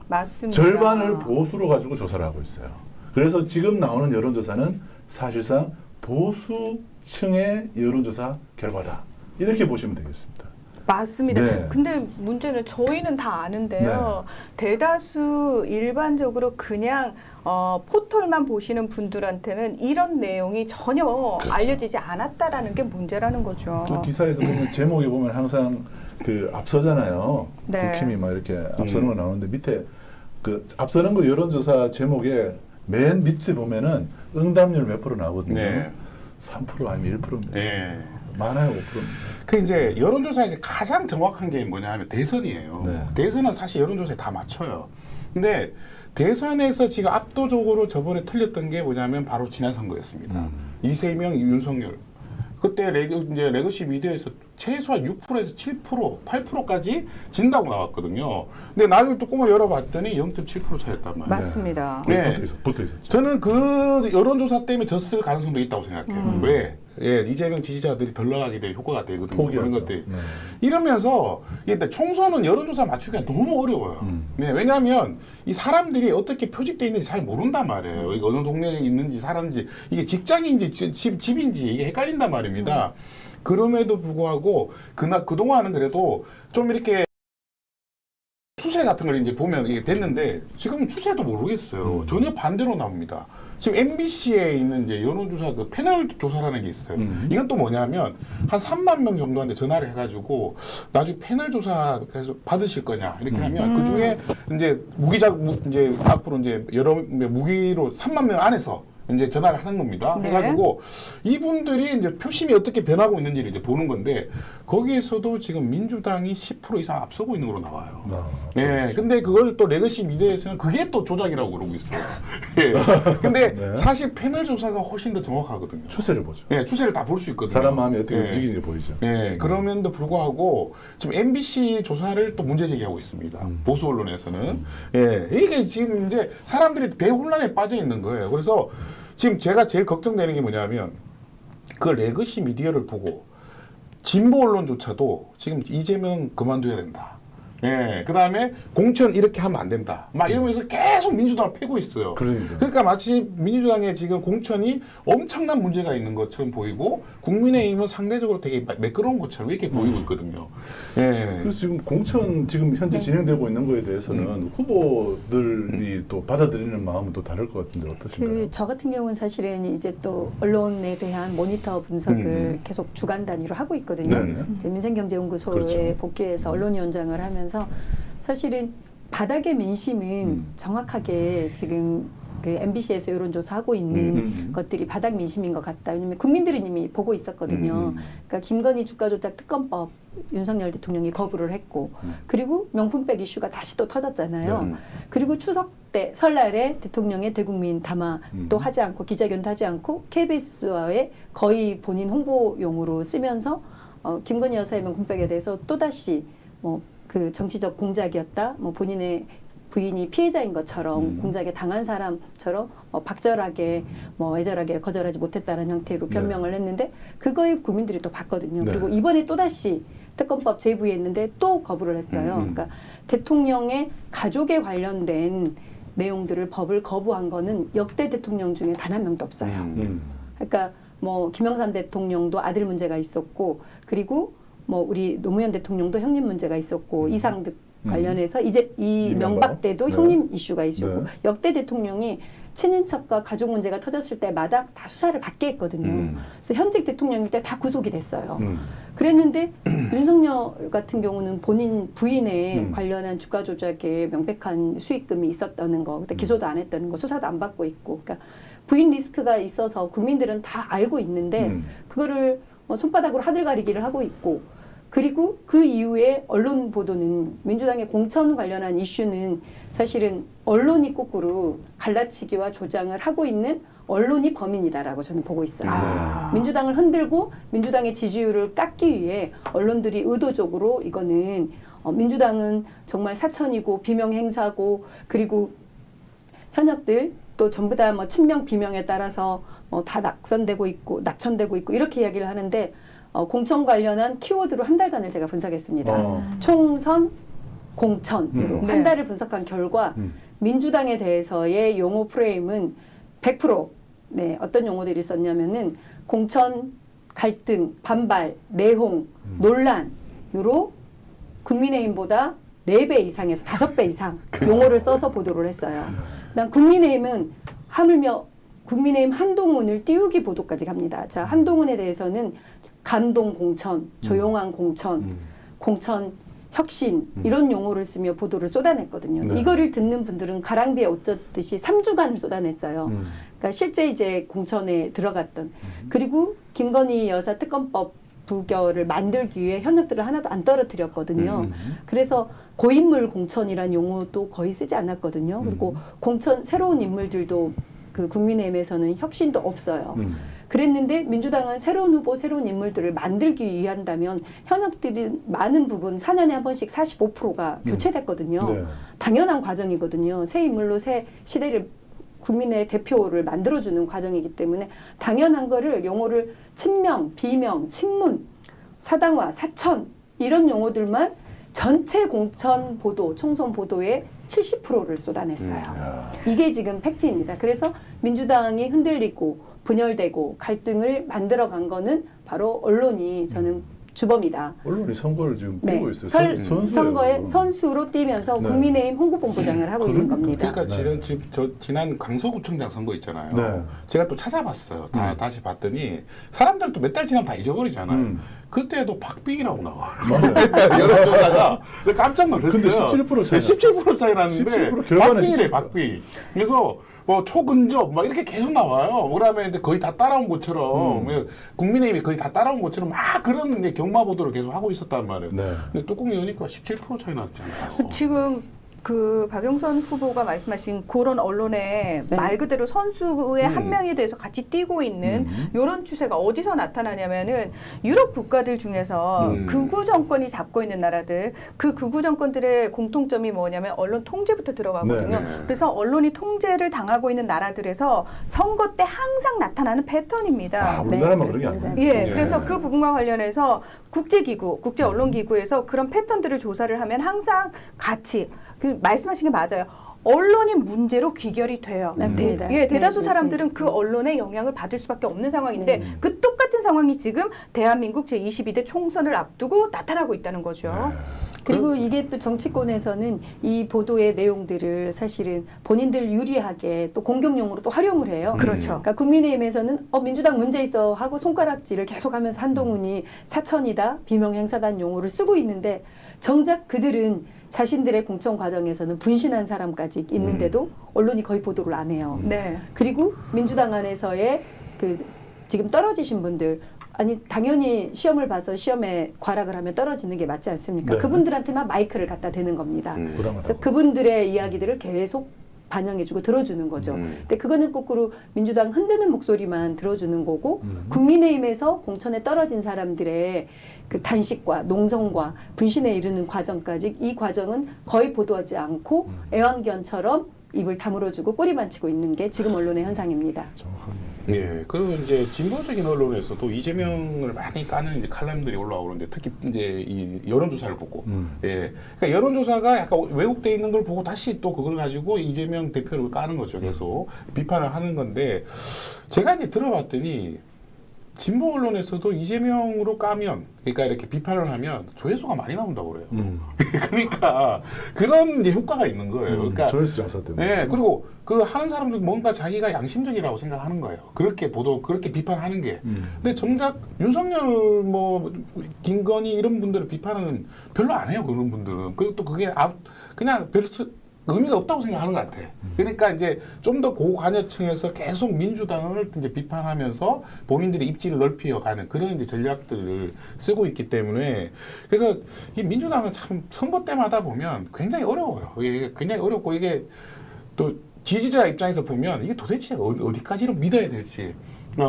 맞습니다. 절반을 보수로 가지고 조사를 하고 있어요. 그래서 지금 나오는 여론조사는 사실상 보수층의 여론조사 결과다. 이렇게 보시면 되겠습니다. 맞습니다. 네. 근데 문제는 저희는 다 아는데요. 대다수 일반적으로 그냥 포털만 보시는 분들한테는 이런 내용이 전혀 그렇죠. 알려지지 않았다라는 게 문제라는 거죠. 또 기사에서 보면 제목에 보면 항상 그 앞서잖아요. 네. 국힘이 막 이렇게 앞서는 거 나오는데 밑에 그 앞서는 거 여론조사 제목에 맨 밑에 보면은 응답률 몇 프로 나오거든요. 네. 3% 아니면 1%입니다. 예. 많아요, 5%입니다. 그 이제 여론조사에서 가장 정확한 게 뭐냐 하면 대선이에요. 네. 대선은 사실 여론조사에 다 맞춰요. 근데 대선에서 지금 압도적으로 저번에 틀렸던 게 뭐냐면 바로 지난 선거였습니다. 이재명, 윤석열. 그때 레거시 미디어에서 최소한 6%에서 7%, 8%까지 진다고 나왔거든요. 근데 나중에 뚜껑을 열어봤더니 0.7% 차였단 말이에요. 맞습니다. 네. 붙어 있었죠. 저는 그 여론조사 때문에 졌을 가능성도 있다고 생각해요. 왜? 예, 이재명 지지자들이 덜 나가게 될 효과가 되거든요. 그런 포기하죠. 것들이. 네. 이러면서 일단 총선은 여론조사 맞추기가 너무 어려워요. 네, 왜냐하면 이 사람들이 어떻게 표집되어 있는지 잘 모른단 말이에요. 이게 어느 동네에 있는지 살았는지 이게 직장인지 집인지 이게 헷갈린단 말입니다. 그럼에도 불구하고 그동안은 그래도 좀 이렇게 추세 같은 걸 이제 보면 이게 됐는데 지금은 추세도 모르겠어요. 전혀 반대로 나옵니다. 지금 MBC에 있는 이제 여론조사 그 패널 조사라는 게 있어요. 이건 또 뭐냐면 한 3만 명 정도한테 전화를 해가지고 나중에 패널 조사 계속 받으실 거냐 이렇게 하면 그 중에 이제 이제 앞으로 이제 여러 무기로 3만 명 안에서 이제 전화를 하는 겁니다. 네. 해가지고 이분들이 이제 표심이 어떻게 변하고 있는지를 이제 보는 건데 거기에서도 지금 민주당이 10% 이상 앞서고 있는 걸로 나와요. 네, 근데 그걸 또 레거시 미디어에서는 그게 또 조작이라고 그러고 있어요. 예. 근데 네. 사실 패널 조사가 훨씬 더 정확하거든요. 추세를 보죠. 예, 추세를 다 볼 수 있거든요. 사람 마음이 어떻게 예. 움직이는 게 보이죠. 네, 그럼에도 불구하고 지금 MBC 조사를 또 문제 제기하고 있습니다. 보수 언론에서는. 예, 이게 지금 이제 사람들이 대혼란에 빠져 있는 거예요. 그래서 지금 제가 제일 걱정되는 게 뭐냐면 그 레거시 미디어를 보고 진보 언론조차도 지금 이재명 그만둬야 된다. 예, 그 다음에 공천 이렇게 하면 안 된다. 막 이러면서 계속 민주당을 패고 있어요. 그러니까요. 마치 민주당의 지금 공천이 엄청난 문제가 있는 것처럼 보이고 국민의힘은 상대적으로 되게 매끄러운 것처럼 이렇게 보이고 있거든요. 예. 그래서 지금 공천 지금 현재 진행되고 있는 거에 대해서는 후보들이 또 받아들이는 마음은 또 다를 것 같은데 어떠신가요? 저 같은 경우는 사실은 이제 또 언론에 대한 모니터 분석을 계속 주간 단위로 하고 있거든요. 네네. 이제 민생경제연구소에 그렇죠. 복귀해서 언론위원장을 하면서 사실은 바닥의 민심은 정확하게 지금 그 MBC에서 여론조사하고 있는 것들이 바닥 민심인 것 같다. 왜냐하면 국민들은 이미 보고 있었거든요. 그러니까 김건희 주가조작 특검법 윤석열 대통령이 거부를 했고 그리고 명품백 이슈가 다시 또 터졌잖아요. 그리고 추석 때 설날에 대통령의 대국민 담화도 하지 않고 기자회견도 하지 않고 KBS와의 거의 본인 홍보용으로 쓰면서 김건희 여사의 명품백에 대해서 또다시 그 정치적 공작이었다. 본인의 부인이 피해자인 것처럼 공작에 당한 사람처럼 박절하게 애절하게 거절하지 못했다는 형태로 변명을 했는데 그거에 국민들이 또 봤거든요. 네. 그리고 이번에 또다시 특검법 제부했는데 또 거부를 했어요. 그러니까 대통령의 가족에 관련된 내용들을 법을 거부한 거는 역대 대통령 중에 단 한 명도 없어요. 그러니까 김영삼 대통령도 아들 문제가 있었고 그리고 우리 노무현 대통령도 형님 문제가 있었고 이상득 관련해서 이제 이명박 때도 네. 형님 이슈가 있었고 네. 역대 대통령이 친인척과 가족 문제가 터졌을 때마다 다 수사를 받게 했거든요. 그래서 현직 대통령일 때 다 구속이 됐어요. 그랬는데 윤석열 같은 경우는 본인 부인에 관련한 주가 조작에 명백한 수익금이 있었다는 거, 그때 기소도 안 했다는 거, 수사도 안 받고 있고, 그러니까 부인 리스크가 있어서 국민들은 다 알고 있는데 그거를 손바닥으로 하늘가리기를 하고 있고. 그리고 그 이후에 언론 보도는 민주당의 공천 관련한 이슈는 사실은 언론이 거꾸로 갈라치기와 조장을 하고 있는 언론이 범인이다라고 저는 보고 있어요. 민주당을 흔들고 민주당의 지지율을 깎기 위해 언론들이 의도적으로 이거는 민주당은 정말 사천이고 비명 행사고 그리고 현역들 또 전부 다 뭐 친명 비명에 따라서 다 낙선되고 있고 낙천되고 있고 이렇게 이야기를 하는데 공천 관련한 키워드로 한 달간을 제가 분석했습니다. 총선, 공천으로 네. 한 달을 분석한 결과 민주당에 대해서의 용어 프레임은 100% 네, 어떤 용어들이 있었냐면은 공천, 갈등, 반발, 내홍, 논란으로 국민의힘보다 4배 이상에서 5배 이상 용어를 써서 보도를 했어요. 그다음 국민의힘은 하물며 국민의힘 한동훈을 띄우기 보도까지 갑니다. 자, 한동훈에 대해서는 감동 공천, 조용한 공천, 공천 혁신 이런 용어를 쓰며 보도를 쏟아냈거든요. 네. 이거를 듣는 분들은 가랑비에 옷 젖듯이 3주간을 쏟아냈어요. 그러니까 실제 이제 공천에 들어갔던 그리고 김건희 여사 특검법 부결을 만들기 위해 현역들을 하나도 안 떨어뜨렸거든요. 그래서 고인물 공천이라는 용어도 거의 쓰지 않았거든요. 그리고 공천 새로운 인물들도 그 국민의힘에서는 혁신도 없어요. 그랬는데 민주당은 새로운 후보, 새로운 인물들을 만들기 위한다면 현역들이 많은 부분 4년에 한 번씩 45%가 교체됐거든요. 네. 당연한 과정이거든요. 새 인물로 새 시대를 국민의 대표를 만들어주는 과정이기 때문에 당연한 거를 용어를 친명, 비명, 친문, 사당화, 사천 이런 용어들만 전체 공천 보도, 총선 보도의 70%를 쏟아냈어요. 이게 지금 팩트입니다. 그래서 민주당이 흔들리고 분열되고 갈등을 만들어간 거는 바로 언론이 저는 주범이다. 언론이 선거를 지금 네. 뛰고 있어요. 선수예요. 선거에 선수로 뛰면서 네. 국민의힘 홍보본부장을 하고 있는 겁니다. 그러니까 지난 강서구청장 선거 있잖아요. 네. 제가 또 찾아봤어요. 다시 봤더니 사람들 또 몇 달 지나면 다 잊어버리잖아요. 그때도 박빙이라고 나와. 맞아요. 여론조사가 깜짝 놀랐어요. 근데 17% 차이 17% 차이 났는데 17% 결과는 박빙이래 박빙. 그래서 뭐 초근접 막 이렇게 계속 나와요. 그다음에 이제 거의 다 따라온 것처럼 국민의힘이 거의 다 따라온 것처럼 막 그런 이제 경마 보도를 계속 하고 있었단 말이에요. 네. 근데 뚜껑이 여니까 17% 차이 났잖아요. 지금 그 박영선 후보가 말씀하신 그런 언론에 네. 말 그대로 선수의 한 명이 돼서 같이 뛰고 있는 이런 추세가 어디서 나타나냐면은 유럽 국가들 중에서 극우 정권이 잡고 있는 나라들 그 극우 정권들의 공통점이 뭐냐면 언론 통제부터 들어가거든요. 네. 그래서 언론이 통제를 당하고 있는 나라들에서 선거 때 항상 나타나는 패턴입니다. 아, 우리나라만 네, 그런 게 아니에요. 예, 네. 그래서 그 부분과 관련해서 국제기구, 국제언론기구에서 그런 패턴들을 조사를 하면 항상 같이 그 말씀하신 게 맞아요. 언론이 문제로 귀결이 돼요. 맞습니다. 대다수 네, 사람들은 네. 그 언론의 영향을 받을 수밖에 없는 상황인데 그 똑같은 상황이 지금 대한민국 제22대 총선을 앞두고 나타나고 있다는 거죠. 그리고 이게 또 정치권에서는 이 보도의 내용들을 사실은 본인들 유리하게 또 공격용으로 또 활용을 해요. 그렇죠. 그러니까 국민의힘에서는 민주당 문제 있어 하고 손가락질을 계속하면서 한동훈이 사천이다, 비명행사단 용어를 쓰고 있는데 정작 그들은 자신들의 공천 과정에서는 분신한 사람까지 있는데도 언론이 거의 보도를 안 해요. 네. 그리고 민주당 안에서의 그 지금 떨어지신 분들 아니 당연히 시험을 봐서 시험에 과락을 하면 떨어지는 게 맞지 않습니까? 네. 그분들한테만 마이크를 갖다 대는 겁니다. 그래서 부담하다고. 그분들의 이야기들을 계속 반영해주고 들어주는 거죠. 근데 그거는 거꾸로 민주당 흔드는 목소리만 들어주는 거고 국민의힘에서 공천에 떨어진 사람들의 그 단식과 농성과 분신에 이르는 과정까지 이 과정은 거의 보도하지 않고 애완견처럼 입을 다물어주고 꼬리만 치고 있는 게 지금 언론의 현상입니다. 예, 그리고 이제 진보적인 언론에서도 이재명을 많이 까는 이제 칼럼들이 올라오는데 특히 이제 이 여론조사를 보고, 예, 그러니까 여론조사가 약간 왜곡돼 있는 걸 보고 다시 또 그걸 가지고 이재명 대표를 까는 거죠. 계속 비판을 하는 건데 제가 이제 들어봤더니 진보 언론에서도 이재명으로 까면 그러니까 이렇게 비판을 하면 조회수가 많이 나온다고 그래요. 그러니까 그런 이제 효과가 있는 거예요. 그러니까 조회수 장사 때문에. 네, 그리고 그 하는 사람들 뭔가 자기가 양심적이라고 생각하는 거예요. 그렇게 보도, 그렇게 비판하는 게. 근데 정작 윤석열, 뭐 김건희 이런 분들을 비판은 별로 안 해요. 그런 분들은. 그리고 또 그게 그냥 별 의미가 없다고 생각하는 것 같아. 그러니까 이제 좀 더 고관여층에서 계속 민주당을 이제 비판하면서 본인들의 입지를 넓혀가는 그런 이제 전략들을 쓰고 있기 때문에 그래서 이 민주당은 참 선거 때마다 보면 굉장히 어려워요. 이게 굉장히 어렵고 이게 또 지지자 입장에서 보면 이게 도대체 어디까지를 믿어야 될지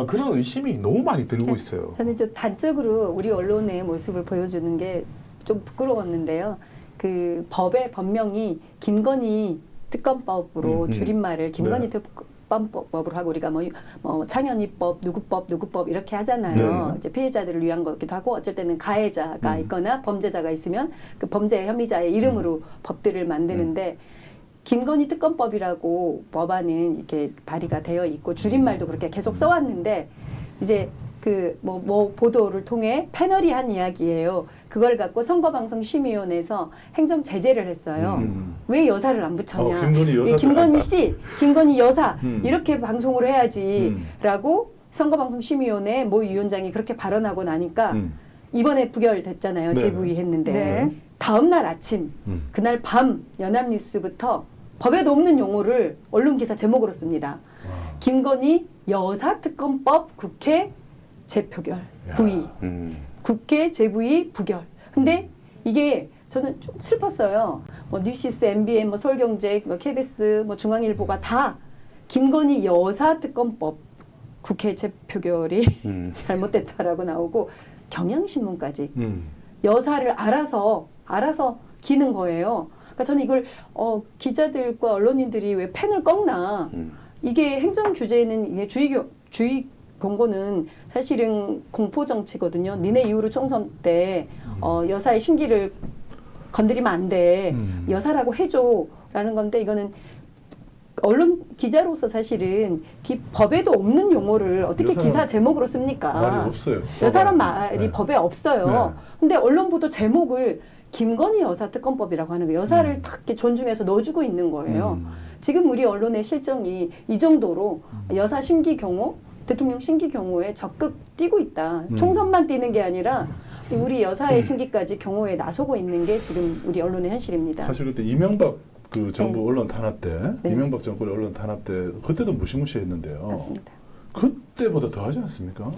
그런 의심이 너무 많이 들고 있어요. 저는 좀 단적으로 우리 언론의 모습을 보여주는 게 좀 부끄러웠는데요. 그 법의 법명이 김건희 특검법으로 줄임말을 김건희 특검법으로 하고 우리가 뭐 창현이법, 누구법 이렇게 하잖아요. 네. 이제 피해자들을 위한 거기도 하고 어쩔 때는 가해자가 있거나 범죄자가 있으면 그 범죄 혐의자의 이름으로 법들을 만드는데 김건희 특검법이라고 법안은 이렇게 발의가 되어 있고 줄임말도 그렇게 계속 써왔는데 이제 그 뭐 보도를 통해 패널이 한 이야기예요. 그걸 갖고 선거방송심의위원회에서 행정 제재를 했어요. 왜 여사를 안 붙였냐? 김건희 여사 김건희 씨, 김건희 여사 음. 이렇게 방송을 해야지라고 선거방송심의위원회 모 위원장이 그렇게 발언하고 나니까 이번에 부결됐잖아요. 네. 재부의했는데 네. 다음 날 아침 그날 밤 연합뉴스부터 법에도 없는 용어를 언론 기사 제목으로 씁니다. 김건희 여사특검법 국회 재표결 부의. 국회 재부의 부결. 근데 이게 저는 좀 슬펐어요. 뭐 뉴시스, MBN, 뭐 서울경제, 뭐 KBS, 뭐 중앙일보가 다 김건희 여사특검법 국회 재표결이 잘못됐다라고 나오고 경향신문까지 여사를 알아서 기는 거예요. 그러니까 저는 이걸 기자들과 언론인들이 왜 펜을 꺾나? 이게 행정 규제는 이게 주의 공고는 사실은 공포 정치거든요. 니네 이후로 총선 때 여사의 심기를 건드리면 안 돼. 여사라고 해줘라는 건데 이거는 언론 기자로서 사실은 법에도 없는 용어를 어떻게 여사는 기사 제목으로 씁니까? 말이 없어요. 여사란 말이 네. 법에 없어요. 근데 언론 보도 제목을 김건희 여사 특검법이라고 하는 거예요. 여사를 탁 이렇게 존중해서 넣어주고 있는 거예요. 지금 우리 언론의 실정이 이 정도로 여사 심기 경호, 대통령 심기 경호에 적극 뛰고 있다. 총선만 뛰는 게 아니라 우리 여사의 심기까지 경호에 나서고 있는 게 지금 우리 언론의 현실입니다. 사실 그때 이명박 그 정부 언론 탄압 때, 네. 이명박 정권의 언론 탄압 때 그때도 무시무시했는데요. 맞습니다. 그때보다 더 하지 않습니까?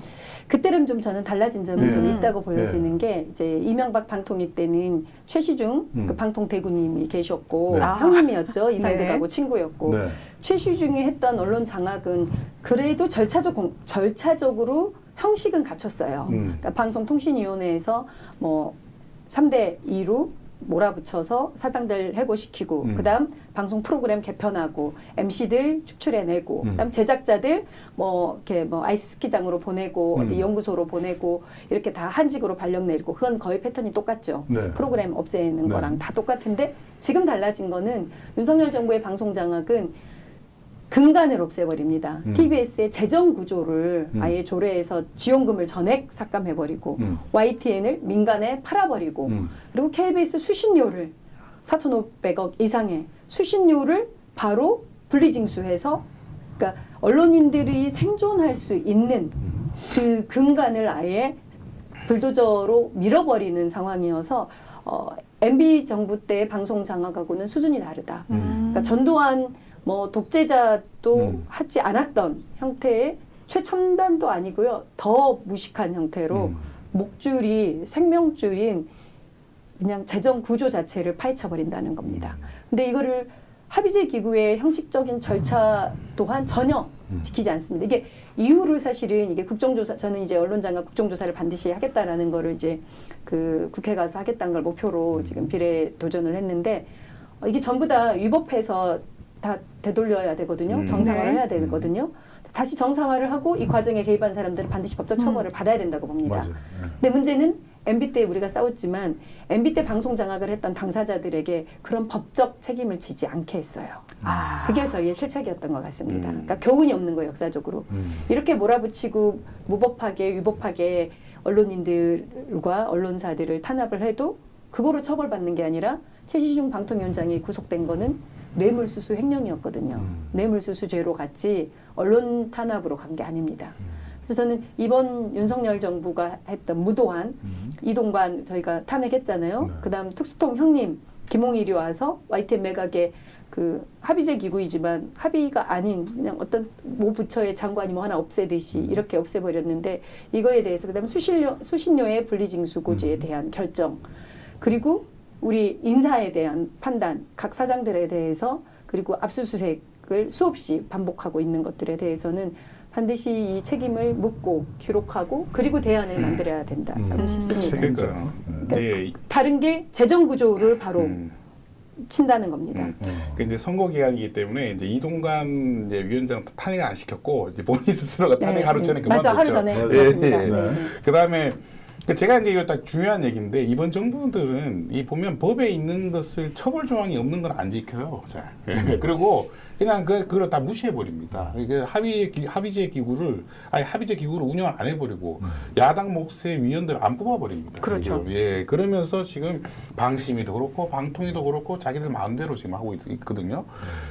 그때는 좀 저는 달라진 점이 네. 좀 있다고 보여지는 게 이제 이명박 방통위 때는 최시중 그 방통 대구님이 계셨고 네. 형님이었죠. 이상득하고 네. 친구였고 네. 최시중이 했던 언론 장악은 그래도 절차적으로 형식은 갖췄어요. 그러니까 방송통신위원회에서 뭐 3대 2로 몰아붙여서 사장들 해고시키고 그다음 방송 프로그램 개편하고 MC들 축출해내고 그다음 제작자들 뭐 이렇게 뭐 아이스스키장으로 보내고 어디 연구소로 보내고 이렇게 다 한직으로 발령 내리고 그건 거의 패턴이 똑같죠. 네. 프로그램 없애는 네. 거랑 다 똑같은데 지금 달라진 거는 윤석열 정부의 방송 장악은 근간을 없애버립니다. TBS의 재정 구조를 아예 조례에서 지원금을 전액 삭감해버리고 YTN을 민간에 팔아버리고 그리고 KBS 수신료를 4,500억 이상의 수신료를 바로 분리징수해서 그러니까 언론인들이 생존할 수 있는 그 근간을 아예 불도저로 밀어버리는 상황이어서 MB 정부 때 방송 장악하고는 수준이 다르다. 그러니까 전두환 뭐 독재자도 하지 않았던 형태의 최첨단도 아니고요. 더 무식한 형태로 목줄이 생명줄인 그냥 재정 구조 자체를 파헤쳐 버린다는 겁니다. 근데 이거를 합의제 기구의 형식적인 절차 또한 전혀 지키지 않습니다. 이게 이후를 사실은 이게 국정조사 저는 이제 언론장관 국정조사를 반드시 하겠다라는 거를 이제 그 국회 가서 하겠다는 걸 목표로 지금 비례 도전을 했는데 이게 전부 다 위법해서 다 되돌려야 되거든요. 정상화를 네. 해야 되거든요. 다시 정상화를 하고 이 과정에 개입한 사람들은 반드시 법적 처벌을 받아야 된다고 봅니다. 맞아요. 네. 근데 문제는 MB 때 우리가 싸웠지만 MB 때 방송 장악을 했던 당사자들에게 그런 법적 책임을 지지 않게 했어요. 그게 저희의 실책이었던 것 같습니다. 그러니까 교훈이 없는 거예요, 역사적으로. 이렇게 몰아붙이고 무법하게 위법하게 언론인들과 언론사들을 탄압을 해도 그거로 처벌받는 게 아니라 최시중 방통위원장이 구속된 거는 뇌물수수 횡령이었거든요. 뇌물수수죄로 갔지 언론 탄압으로 간 게 아닙니다. 그래서 저는 이번 윤석열 정부가 했던 무도한 이동관 저희가 탄핵했잖아요. 네. 그다음 특수통 형님 김홍일이 와서 YTN 매각에 그 합의제 기구이지만 합의가 아닌 그냥 어떤 모 부처의 장관이 뭐 하나 없애듯이 이렇게 없애버렸는데 이거에 대해서 그다음 수신료의 분리징수고지에 대한 결정 그리고 우리 인사에 대한 판단, 각 사장들에 대해서 그리고 압수수색을 수없이 반복하고 있는 것들에 대해서는 반드시 이 책임을 묻고 기록하고 그리고 대안을 만들어야 된다라고 싶습니다. 책임자. 그러니까 네. 네. 다른 게 재정 구조를 바로 친다는 겁니다. 그 이제 선거 기간이기 때문에 이제 이동관 이제 위원장 탄핵 안 시켰고 이제 본인 스스로가 탄핵 네, 하루 전에 네. 맞아, 그만뒀죠. 하루 전에 맞아요. 그렇습니다. 예, 예. 네. 그다음에 제가 이제 이거 딱 중요한 얘기인데 이번 정부들은 이 보면 법에 있는 것을 처벌 조항이 없는 건 안 지켜요. 잘. 그리고 그냥 그걸 다 무시해 버립니다. 이게 합의제 기구를 운영을 안 해버리고 야당 몫의 위원들 안 뽑아 버립니다. 그렇죠. 지금. 예, 그러면서 지금 방심위도 그렇고 방통위도 그렇고 자기들 마음대로 지금 하고 있거든요.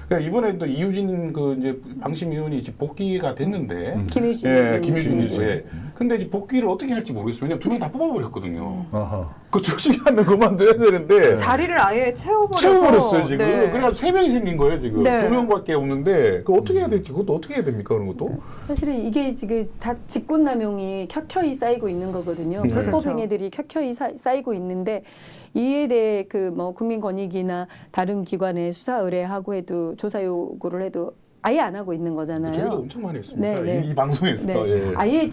그러니까 이번에 또 이유진 그 이제 방심위원이 이제 복귀가 됐는데. 김유진. 예, 김유진. 김유진. 예. 근데 이제 복귀를 어떻게 할지 모르겠어요. 왜냐면 두 명 다 뽑아버렸거든요. 아하. 그 중에 한 명 그만둬야 되는데 자리를 아예 채워버렸어요 지금. 네. 그래가지고 세 명이 생긴 거예요 지금. 네. 두 명밖에 없는데 그 어떻게 해야 될지 그것도 어떻게 해야 됩니까 그런 것도? 사실은 이게 지금 다 직권남용이 켜켜이 쌓이고 있는 거거든요. 네. 불법 그렇죠. 행위들이 켜켜이 쌓이고 있는데 이에 대해 그 뭐 국민권익이나 다른 기관에 수사 의뢰하고 해도 조사 요구를 해도 아예 안 하고 있는 거잖아요. 저희도 엄청 많이 했습니다. 네, 네. 이 방송에서. 네. 예. 아예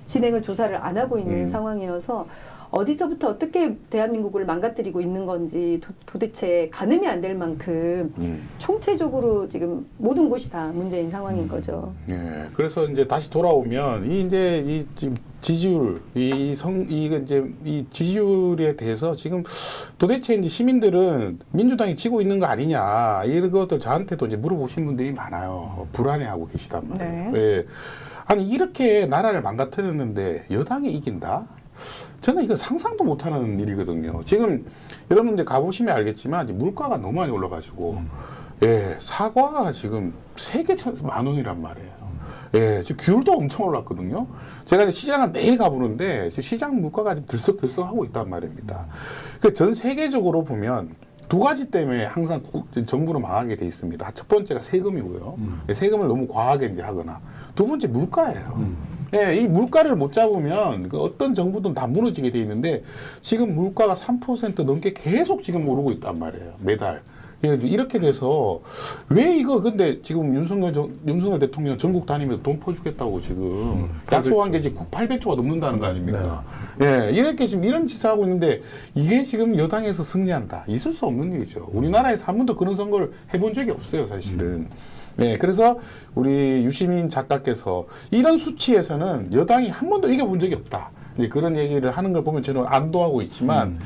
진행을 조사를 안 하고 있는 상황이어서 어디서부터 어떻게 대한민국을 망가뜨리고 있는 건지 도대체 가늠이 안 될 만큼 총체적으로 지금 모든 곳이 다 문제인 상황인 거죠. 예. 그래서 이제 다시 돌아오면 이 지금 지지율 이 지지율에 대해서 지금 도대체 이제 시민들은 민주당이 지고 있는 거 아니냐 이런 것들 저한테도 이제 물어보신 분들이 많아요. 불안해하고 계시단 말이에요. 네. 예. 아니 이렇게 나라를 망가뜨렸는데 여당이 이긴다? 저는 이거 상상도 못하는 일이거든요. 지금 여러분들 가보시면 알겠지만 이제 물가가 너무 많이 올라가지고 예 사과가 지금 3개 10,000원이란 말이에요. 예, 지금 귤도 엄청 올랐거든요. 제가 이제 시장을 매일 가보는데 시장 물가가 지금 들썩들썩하고 있단 말입니다. 그 전 세계적으로 보면 두 가지 때문에 항상 정부는 망하게 돼 있습니다. 첫 번째가 세금이고요. 세금을 너무 과하게 이제 하거나 두 번째 물가예요. 예, 이 물가를 못 잡으면 그 어떤 정부든 다 무너지게 돼 있는데 지금 물가가 3% 넘게 계속 지금 오르고 있단 말이에요. 매달. 예, 이렇게 돼서 왜 이거 근데 지금 윤석열 대통령 전국 다니면서 돈 퍼주겠다고 지금 약속한 게 지금 800조가 넘는다는 거 아닙니까? 예, 이렇게 지금 이런 짓을 하고 있는데 이게 지금 여당에서 승리한다. 있을 수 없는 일이죠. 우리나라에서 한 번도 그런 선거를 해본 적이 없어요, 사실은. 네, 그래서 우리 유시민 작가께서 이런 수치에서는 여당이 한 번도 이겨본 적이 없다. 이제 그런 얘기를 하는 걸 보면 저는 안도하고 있지만,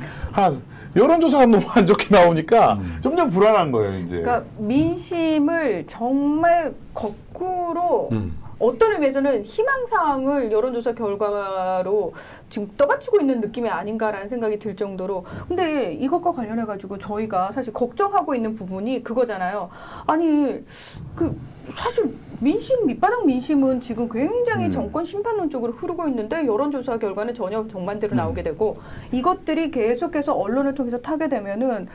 여론조사가 너무 안 좋게 나오니까 점점 불안한 거예요, 이제. 그러니까 민심을 정말 거꾸로 어떤 의미에서는 희망사항을 여론조사 결과로 지금 떠받치고 있는 느낌이 아닌가라는 생각이 들 정도로. 근데 이것과 관련해가지고 저희가 사실 걱정하고 있는 부분이 그거잖아요. 아니, 사실 밑바닥 민심은 지금 굉장히 정권 심판론 쪽으로 흐르고 있는데 여론조사 결과는 전혀 정반대로 나오게 되고 이것들이 계속해서 언론을 통해서 타게 되면은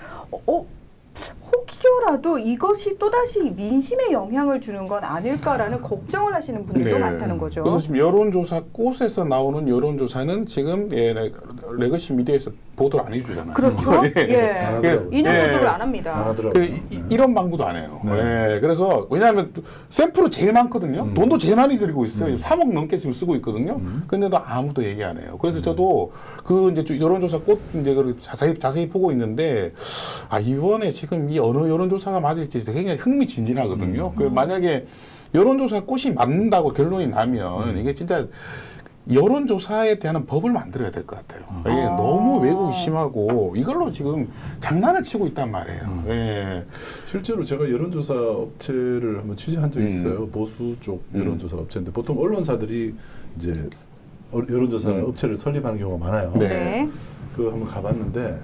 혹여라도 이것이 또다시 민심에 영향을 주는 건 아닐까라는 걱정을 하시는 분들도 많다는 거죠. 그래서 지금 여론조사 꽃에서 나오는 여론조사는 지금 레거시 미디어에서 보도를 안 해주잖아요. 그렇죠. 안 예. 하더라고요. 인용 예. 보도를 안 합니다. 안 하더라고요. 이런 방구도 안 해요. 네. 예, 그래서 왜냐하면 샘플은 제일 많거든요. 돈도 제일 많이 들이고 있어요. 3억 넘게 지금 쓰고 있거든요. 근데도 아무도 얘기 안 해요. 그래서 저도 그 이제 여론조사 꽃 이제 자세히 보고 있는데 이번에 지금 이 어느 여론조사가 맞을지 굉장히 흥미진진하거든요. 그 만약에 여론조사 꽃이 맞는다고 결론이 나면 이게 진짜 여론조사에 대한 법을 만들어야 될 것 같아요. 이게 너무 왜곡이 심하고 이걸로 지금 장난을 치고 있단 말이에요. 예. 실제로 제가 여론조사 업체를 한번 취재한 적이 있어요. 보수 쪽 여론조사 업체인데 보통 언론사들이 이제 여론조사 업체를 설립하는 경우가 많아요. 네. 네. 그 한번 가봤는데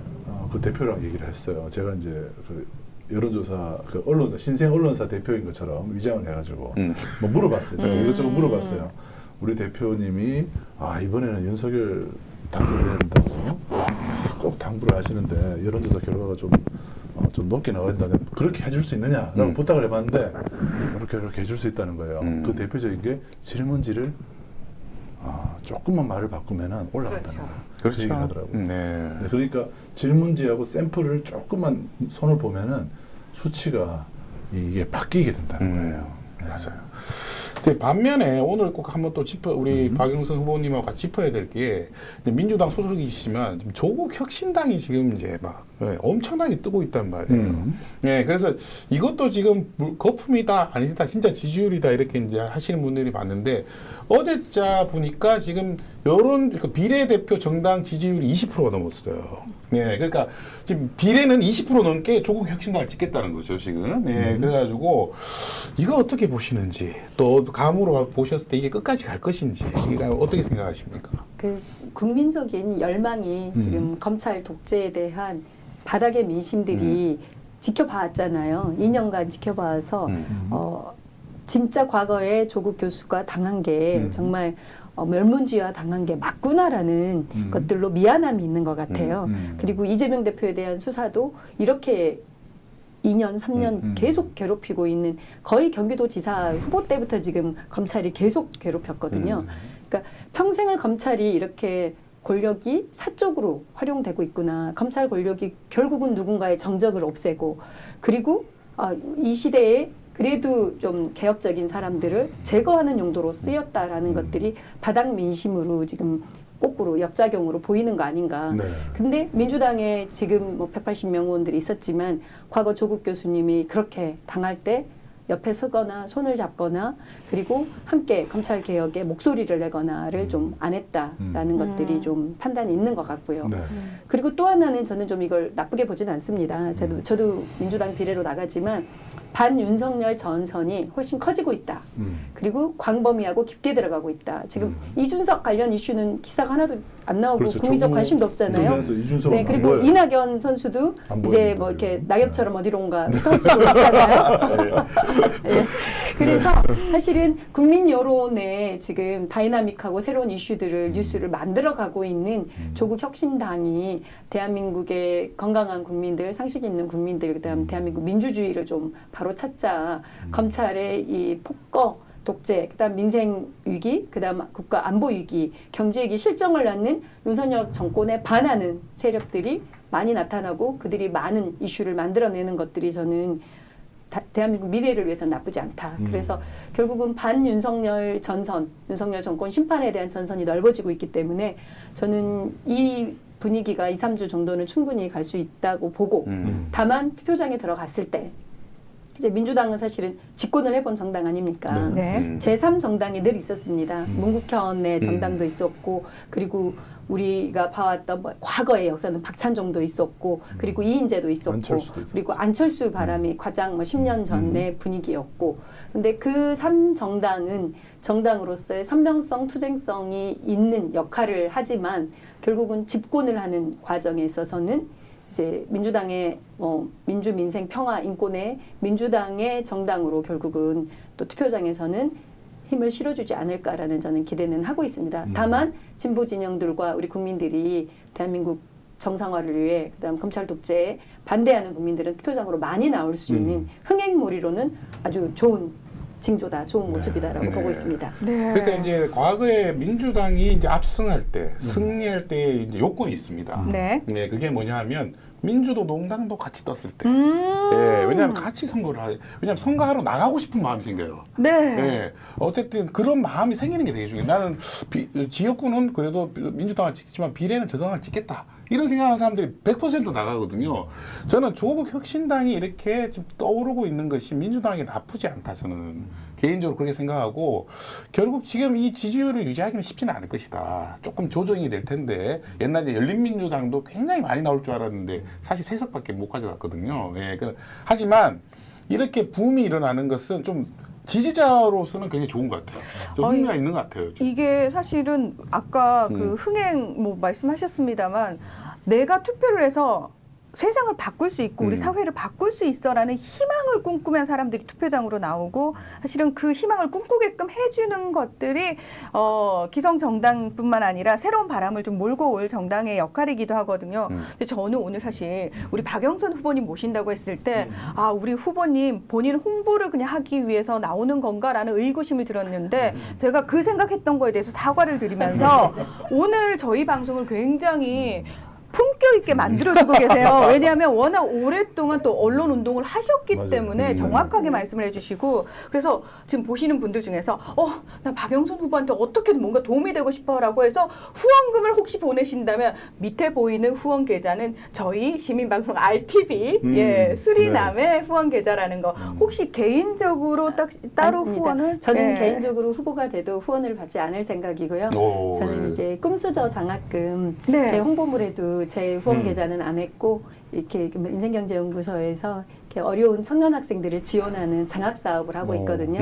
그 대표랑 얘기를 했어요. 제가 이제 그 여론조사 그 언론사 신생 언론사 대표인 것처럼 위장을 해가지고 뭐 물어봤어요. 이것저것 물어봤어요. 우리 대표님이 이번에는 윤석열 당선돼야 된다고 꼭 당부를 하시는데 여론조사 결과가 좀 높게 나와야 된다면 그렇게 해줄 수 있느냐라고 부탁을 해봤는데 이렇게 해줄 수 있다는 거예요. 그 대표적인 게 질문지를 조금만 말을 바꾸면은 올라간다는 거예요. 그렇죠. 얘기를 하더라고요. 네. 네, 그러니까 질문지하고 샘플을 조금만 손을 보면은 수치가 이게 바뀌게 된다는 거예요. 맞아요. 근데 반면에 오늘 꼭 한번 또 우리 박영선 후보님하고 같이 짚어야 될 게 민주당 소속이시지만 지금 조국 혁신당이 지금 이제 막 엄청나게 뜨고 있단 말이에요. 네, 그래서 이것도 지금 거품이다 아니다 진짜 지지율이다 이렇게 이제 하시는 분들이 많은데 어제자 보니까 지금 그러니까 비례대표 정당 지지율이 20%가 넘었어요. 네, 그러니까 지금 비례는 20% 넘게 조국 혁신당을 찍겠다는 거죠 지금. 네, 그래가지고 이거 어떻게 보시는지 또 감으로 보셨을 때 이게 끝까지 갈 것인지 이거 어떻게 생각하십니까? 그 국민적인 열망이 지금 검찰 독재에 대한 바닥의 민심들이 지켜봤잖아요. 2년간 지켜봐서 진짜 과거에 조국 교수가 당한 게 정말 멸문지화 당한 게 맞구나라는 것들로 미안함이 있는 것 같아요. 그리고 이재명 대표에 대한 수사도 이렇게 2년, 3년 계속 괴롭히고 있는 거의 경기도지사 후보 때부터 지금 검찰이 계속 괴롭혔거든요. 그러니까 평생을 검찰이 이렇게 권력이 사적으로 활용되고 있구나. 검찰 권력이 결국은 누군가의 정적을 없애고 그리고 이 시대에 그래도 좀 개혁적인 사람들을 제거하는 용도로 쓰였다라는 것들이 바닥 민심으로 지금 거꾸로 역작용으로 보이는 거 아닌가. 네. 근데 민주당에 지금 뭐 180명 의원들이 있었지만 과거 조국 교수님이 그렇게 당할 때 옆에 서거나 손을 잡거나 그리고 함께 검찰 개혁에 목소리를 내거나를 좀 안 했다라는 것들이 좀 판단이 있는 것 같고요. 네. 그리고 또 하나는 저는 좀 이걸 나쁘게 보진 않습니다. 저도 민주당 비례로 나가지만 반윤석열 전선이 훨씬 커지고 있다. 그리고 광범위하고 깊게 들어가고 있다. 지금 이준석 관련 이슈는 기사가 하나도 안 나오고 그렇죠. 국민적 관심도 없잖아요. 네, 그리고 이낙연 선수도 이제 뭐 이렇게 낙엽처럼 어디론가 떨어지고 있잖아요. 네. 그래서 사실은 국민 여론에 지금 다이나믹하고 새로운 이슈들을 뉴스를 만들어가고 있는 조국 혁신당이 대한민국의 건강한 국민들, 상식 있는 국민들, 그다음 대한민국 민주주의를 좀 바로 찾자. 검찰의 이 폭거 독재, 그다음 민생 위기, 그다음 국가 안보 위기, 경제 위기 실정을 낳는 윤석열 정권에 반하는 세력들이 많이 나타나고 그들이 많은 이슈를 만들어내는 것들이 저는 대한민국 미래를 위해서 나쁘지 않다. 그래서 결국은 반윤석열 전선, 윤석열 정권 심판에 대한 전선이 넓어지고 있기 때문에 저는 이 분위기가 2, 3주 정도는 충분히 갈 수 있다고 보고 다만 투표장에 들어갔을 때 이제 민주당은 사실은 집권을 해본 정당 아닙니까? 네. 제3정당이 늘 있었습니다. 문국현의 정당도 있었고 그리고 우리가 봐왔던 뭐 과거의 역사는 박찬종도 있었고 그리고 이인재도 있었고 안철수도 있었고. 그리고 안철수 바람이 가장 뭐 10년 전의 분위기였고 근데 그 3정당은 정당으로서의 선명성, 투쟁성이 있는 역할을 하지만 결국은 집권을 하는 과정에 있어서는 이제 민주당의 민주, 민생, 평화, 인권의 민주당의 정당으로 결국은 또 투표장에서는 힘을 실어주지 않을까라는 저는 기대는 하고 있습니다. 다만 진보 진영들과 우리 국민들이 대한민국 정상화를 위해 그다음 검찰 독재에 반대하는 국민들은 투표장으로 많이 나올 수 있는 흥행몰이로는 아주 좋은 징조다, 좋은 모습이다라고 보고 있습니다. 네. 그러니까 이제 과거에 민주당이 이제 압승할 때, 승리할 때 이제 요건이 있습니다. 네. 네, 그게 뭐냐 하면 민주도 농당도 같이 떴을 때. 예, 왜냐하면 같이 선거를 왜냐하면 선거하러 나가고 싶은 마음이 생겨요. 네. 예, 어쨌든 그런 마음이 생기는 게 되게 중요해요. 나는 지역구는 그래도 민주당을 찍지만 비례는 저당을 찍겠다. 이런 생각하는 사람들이 100% 나가거든요. 저는 조국 혁신당이 이렇게 지금 떠오르고 있는 것이 민주당이 나쁘지 않다. 저는 개인적으로 그렇게 생각하고 결국 지금 이 지지율을 유지하기는 쉽지는 않을 것이다. 조금 조정이 될 텐데 옛날에 열린민주당도 굉장히 많이 나올 줄 알았는데 사실 3석밖에 못 가져갔거든요. 예, 하지만 이렇게 붐이 일어나는 것은 좀 지지자로서는 굉장히 좋은 것 같아요. 좀 흥미가 있는 것 같아요. 지금. 이게 사실은 아까 그 흥행 뭐 말씀하셨습니다만 내가 투표를 해서 세상을 바꿀 수 있고 우리 사회를 바꿀 수 있어라는 희망을 꿈꾸면 사람들이 투표장으로 나오고 사실은 그 희망을 꿈꾸게끔 해주는 것들이 기성 정당뿐만 아니라 새로운 바람을 좀 몰고 올 정당의 역할이기도 하거든요. 근데 저는 오늘 사실 우리 박영선 후보님 모신다고 했을 때 아 우리 후보님 본인 홍보를 그냥 하기 위해서 나오는 건가라는 의구심을 들었는데 제가 그 생각했던 거에 대해서 사과를 드리면서 오늘 저희 방송을 굉장히 성격 있게 만들어주고 계세요. 왜냐하면 워낙 오랫동안 또 언론 운동을 하셨기 맞아요. 때문에 정확하게 말씀을 해주시고 그래서 지금 보시는 분들 중에서 나 박영선 후보한테 어떻게든 뭔가 도움이 되고 싶어라고 해서 후원금을 혹시 보내신다면 밑에 보이는 후원 계좌는 저희 시민방송 RTV 수리남의 후원 계좌라는 거 혹시 개인적으로 따로 아닙니다. 후원을 저는 예. 개인적으로 후보가 돼도 후원을 받지 않을 생각이고요. 오, 저는 네. 이제 꿈수저 장학금 네. 제 홍보물에도 제 후원 계좌는 안 했고 이렇게 인생경제연구소에서 이렇게 어려운 청년 학생들을 지원하는 장학 사업을 하고 있거든요.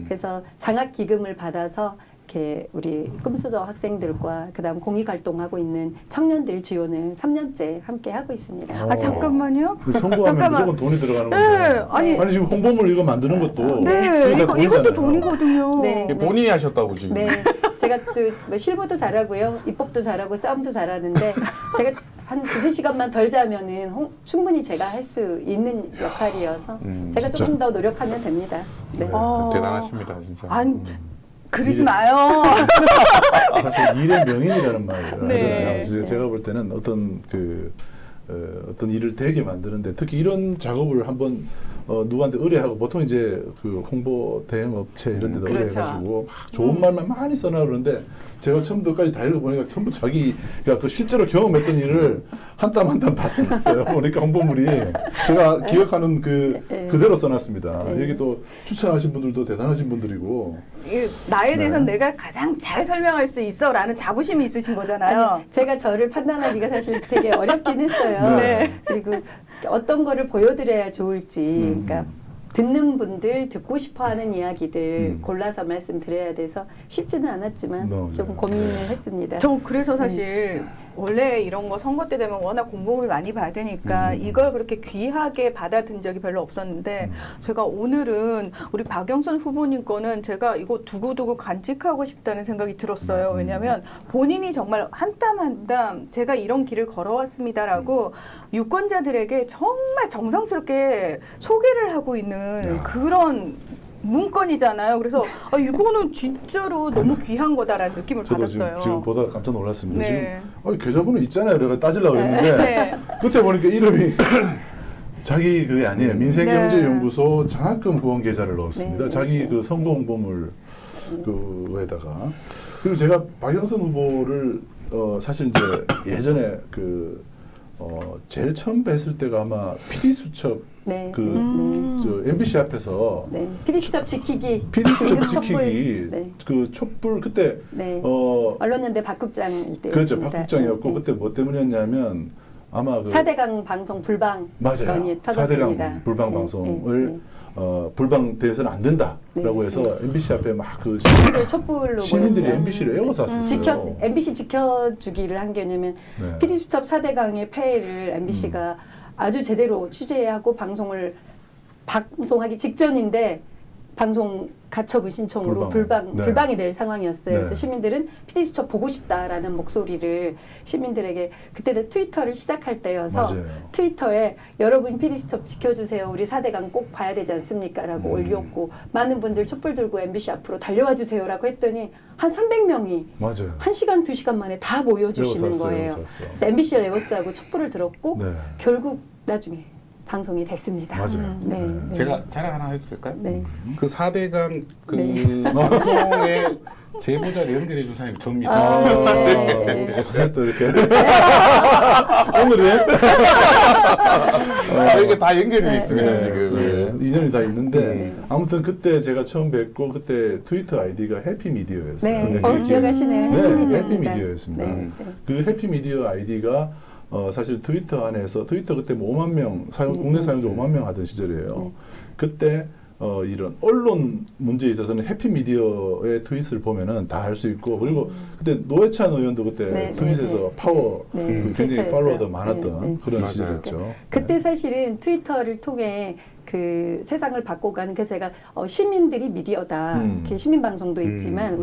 그래서 장학 기금을 받아서 이렇게 우리 꿈수저 학생들과 그다음 공익 활동하고 있는 청년들 지원을 3년째 함께 하고 있습니다. 아 잠깐만요. 선거하면 잠깐만. 무조건 돈이 들어가는 네, 건데. 아니 아니 지금 홍보물 이거 만드는 것도 네, 이게 다 이것도 돈이잖아요. 돈이거든요. 네. 이게 본인이 하셨다고 지금. 네, 제가 또 뭐 실무도 잘하고요, 입법도 잘하고 싸움도 잘하는데 제가 한 2-3시간만 덜 자면은 충분히 제가 할 수 있는 역할이어서 제가 진짜. 조금 더 노력하면 됩니다. 네. 대단하십니다 진짜. 안 그러지 마요. 사실 일의 명인이라는 말을 네. 하잖아요. 그래서 제가 볼 때는 어떤 어떤 일을 되게 만드는데 특히 이런 작업을 한번 누구한테 의뢰하고 보통 이제 그 홍보 대행 업체 이런 데다 그렇죠. 의뢰해가지고 막 좋은 말만 많이 써놔 그러는데 제가 처음부터까지 다 읽어보니까 전부 자기가 그 실제로 경험했던 일을 한 땀 한 땀 다 써놨어요. 보니까 홍보물이 제가 기억하는 그대로 써놨습니다. 여기 또 추천하신 분들도 대단하신 분들이고 나에 대해서는 네. 내가 가장 잘 설명할 수 있어라는 자부심이 있으신 거잖아요. 아니, 제가 저를 판단하기가 사실 되게 어렵긴 했어요. 네. 그리고 어떤 거를 보여드려야 좋을지, 그러니까 듣는 분들 듣고 싶어하는 이야기들 골라서 말씀드려야 돼서 쉽지는 않았지만 좀 고민을 했습니다. 저 그래서 사실 원래 이런 거 선거 때 되면 워낙 공복을 많이 받으니까 이걸 그렇게 귀하게 받아든 적이 별로 없었는데 제가 오늘은 우리 박영선 후보님 거는 제가 이거 두고두고 간직하고 싶다는 생각이 들었어요. 왜냐하면 본인이 정말 한 땀 한 땀 제가 이런 길을 걸어왔습니다라고 유권자들에게 정말 정성스럽게 소개를 하고 있는 그런 문건이잖아요. 그래서 이거는 진짜로 너무 귀한 거다라는 느낌을 저도 받았어요. 지금 보다가 깜짝 놀랐습니다. 네. 지금 계좌번호 있잖아요. 내가 따지려고 했는데 네. 그때 보니까 이름이 자기 그게 아니에요. 민생경제연구소 장학금 후원 계좌를 넣었습니다. 네. 자기 그 선거 홍보물 그에다가 그리고 제가 박영선 후보를 사실 이제 예전에 제일 처음 뵀을 때가 아마 PD 수첩 네. 저 MBC 앞에서 네. PD수첩 지키기. PD 수첩 긴급 촛불. 지키기 네. 그 촛불 그때 네. 언론연대 박국장일 때였습니다. 그렇죠. 박국장이었고 네. 그때 뭐 때문이었냐면 아마 그 4대강 방송 불방 맞아요. 건이 터졌습니다. 4대강 불방 네, 방송을 네, 불방돼서는 안 된다라고 네, 해서 MBC 앞에 막 그 시민들 촛불로 시민들이 모였죠. MBC를 에워쌌어요. MBC 지켜주기를 한 게 뭐냐면 네. PD수첩 4대강의 폐해를 MBC가 아주 제대로 취재하고 방송하기 직전인데 방송 가처분 신청으로 네. 불방이 될 상황이었어요. 네. 그래서 시민들은 PD수첩 보고 싶다라는 목소리를 시민들에게 그때 트위터를 시작할 때여서 맞아요. 트위터에 여러분 PD수첩 지켜주세요. 우리 4대강 꼭 봐야 되지 않습니까? 라고 올렸고 많은 분들 촛불 들고 MBC 앞으로 달려와 주세요라고 했더니 한 300명이 맞아요. 1시간, 2시간 만에 다 모여주시는 에워쌌어요, 거예요. 에워쌌어. 그래서 MBC를 에워싸고 촛불을 들었고 네. 결국 나중에 방송이 됐습니다. 맞아요. 네. 네. 제가 자랑 하나 해도 될까요? 네. 그 4대강 그 네. 방송에 제보자를 연결해 준 사람이 접니다. 어제 또 이렇게 오늘은 이게 다 연결이 돼 있습니다 네, 지금. 네. 인연이 다 있는데 네. 아무튼 그때 제가 처음 뵙고 그때 트위터 아이디가 해피미디어였어요. 네. 그게 기억하시네요. 네, 해피미디어입니다. 해피미디어였습니다. 네. 그 해피미디어 아이디가 사실 트위터 안에서 트위터 그때 뭐 5만 명 국내 사용자 5만 명 하던 시절이에요. 그때 이런 언론 문제에 있어서는 해피미디어의 트윗을 보면은 다 알 수 있고 그리고 그때 노회찬 의원도 그때 네, 트윗에서 네, 네. 파워 네, 굉장히 트위터였죠. 팔로워도 많았던 네, 네. 그런 맞아요. 시절이었죠. 그때 사실은 트위터를 통해 그 세상을 바꿔가는 그래서 제가 시민들이 미디어다. 이렇게 시민 방송도 있지만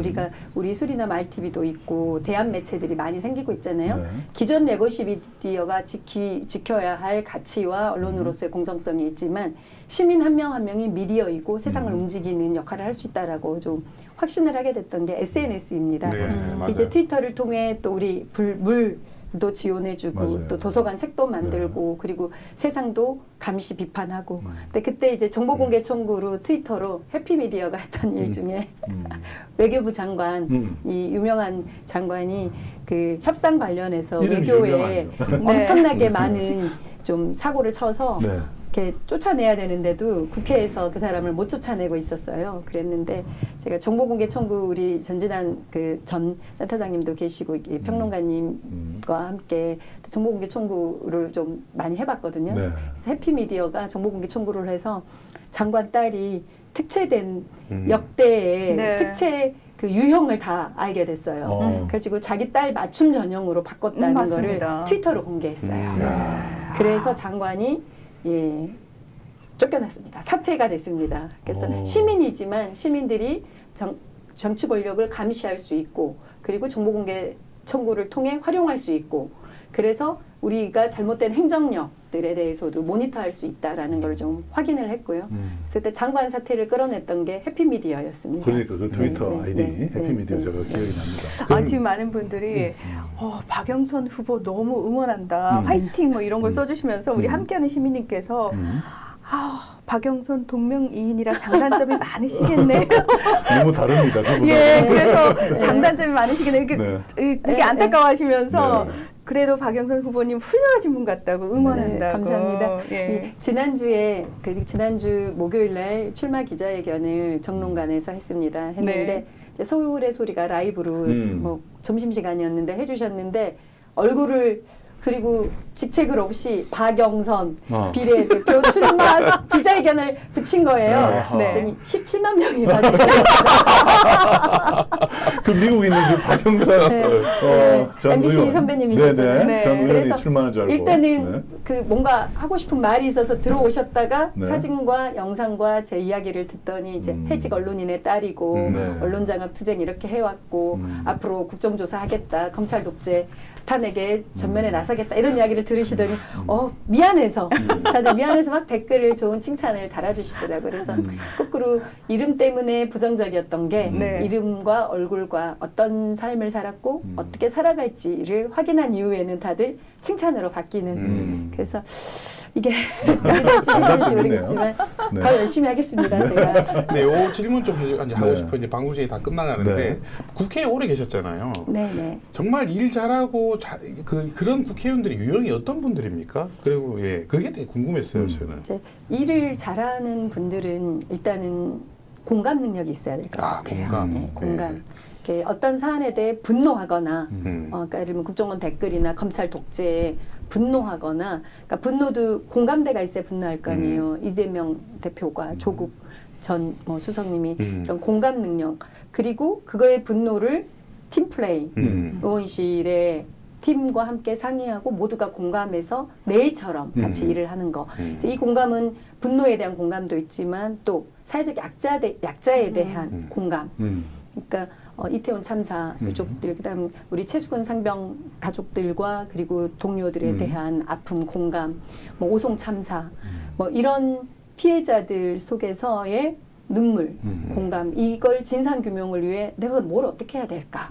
우리 수리남 RTV도 있고 대한 매체들이 많이 생기고 있잖아요. 네. 기존 레거시 미디어가 지켜야 할 가치와 언론으로서의 공정성이 있지만 시민 한 명 한 명이 미디어이고 세상을 움직이는 역할을 할 수 있다라고 좀 확신을 하게 됐던 게 SNS입니다. 네, 맞아요. 이제 트위터를 통해 또 우리 물 도 지원해주고 맞아요. 또 도서관 책도 만들고 그리고 세상도 감시 비판하고. 근데 그때 이제 정보공개 청구로 트위터로 해피미디어가 했던 일 중에 외교부 장관 이 유명한 장관이 그 협상 관련해서 이름이 외교에 유명하네요. 엄청나게 많은 좀 사고를 쳐서 네. 이렇게 쫓아내야 되는데도 국회에서 그 사람을 못 쫓아내고 있었어요. 그랬는데 제가 정보공개 청구 우리 전진한 그 전 센터장님도 계시고 이 평론가님과 함께 정보공개 청구를 좀 많이 해봤거든요. 네. 그래서 해피미디어가 정보공개 청구를 해서 장관 딸이 특채된 역대의 네. 특채 그 유형을 다 알게 됐어요. 그래가지고 자기 딸 맞춤 전형으로 바꿨다는 거를 맞습니다. 트위터로 공개했어요. 그래서 장관이 쫓겨났습니다. 사퇴가 됐습니다. 그래서 시민이지만 시민들이 정치 권력을 감시할 수 있고 그리고 정보공개 청구를 통해 활용할 수 있고 그래서 우리가 잘못된 행정력들에 대해서도 모니터할 수 있다라는 걸 좀 확인을 했고요. 그래서 그때 장관 사퇴를 끌어냈던 게 해피미디어였습니다. 그러니까 그 트위터 네, 아이디 네, 해피미디어 네, 제가 네. 기억이 납니다. 아, 지금 많은 분들이 박영선 후보 너무 응원한다, 화이팅 뭐 이런 걸 써주시면서 우리 함께하는 시민님께서 박영선 동명이인이라 장단점이 많으시겠네요. 너무 다릅니다. 그보다. 예, 그래서 장단점이 많으시겠네요. 이게 네. 되게 네, 안타까워하시면서 네. 그래도 박영선 후보님 훌륭하신 분 같다고 응원한다고. 네, 감사합니다. 예. 지난주에 지난주 목요일 날 출마 기자회견을 정론관에서 했는데 네. 이제 서울의 소리가 라이브로 뭐 점심시간이었는데 해주셨는데 얼굴을 그리고 직책을 없이 박영선 비례대표 출마 기자회견을 붙인 거예요. 아하. 그랬더니 17만 명이 봐주셨어요. 그 미국에 있는 그 박영선 전 MBC 의원. 선배님이셨잖아요. 네네. 네. 전 의원이 그래서 출마하는 줄 알고. 일단은 네. 그 뭔가 하고 싶은 말이 있어서 들어오셨다가 네. 사진과 영상과 제 이야기를 듣더니 이제 해직 언론인의 딸이고 네. 언론장악 투쟁 이렇게 해왔고 앞으로 국정조사 하겠다 검찰 독재 탄핵에 전면에 나서겠다 이런 이야기를 들으시더니 미안해서 다들 미안해서 막 댓글을 좋은 칭찬을 달아주시더라고요. 그래서 거꾸로 이름 때문에 부정적이었던 게 네. 이름과 얼굴과 어떤 삶을 살았고 어떻게 살아갈지를 확인한 이후에는 다들 칭찬으로 바뀌는 그래서 이게 어떻게 될지 재밌네요. 모르겠지만 네. 더 열심히 하겠습니다. 제가. 네, 요 질문 좀 하고 네. 싶어요. 이제 방송 시간이 다 끝나가는데 네. 국회에 오래 계셨잖아요. 네네. 정말 일 잘하고 그런 국회의원들이 유형이 어떤 분들입니까? 그리고 그게 되게 궁금했어요, 저는. 이제 일을 잘하는 분들은 일단은 공감 능력이 있어야 될 것 같아요. 공감. 네, 공감. 이렇게 어떤 사안에 대해 분노하거나, 그러니까 예를 들면 국정원 댓글이나 검찰 독재에 분노하거나, 그러니까 분노도 공감대가 있어야 분노할 거 아니에요. 이재명 대표가 조국 전 수석님이 이런 공감 능력 그리고 그거의 분노를 팀플레이, 의원실에 팀과 함께 상의하고 모두가 공감해서 내일처럼 같이 일을 하는 거. 이제 이 공감은 분노에 대한 공감도 있지만 또 사회적 약자에 대한 공감. 그러니까 이태원 참사 유족들, 그다음 우리 최수근 상병 가족들과 그리고 동료들에 대한 아픔 공감, 뭐 오송 참사, 뭐 이런 피해자들 속에서의 눈물, 공감, 이걸 진상 규명을 위해 내가 뭘 어떻게 해야 될까?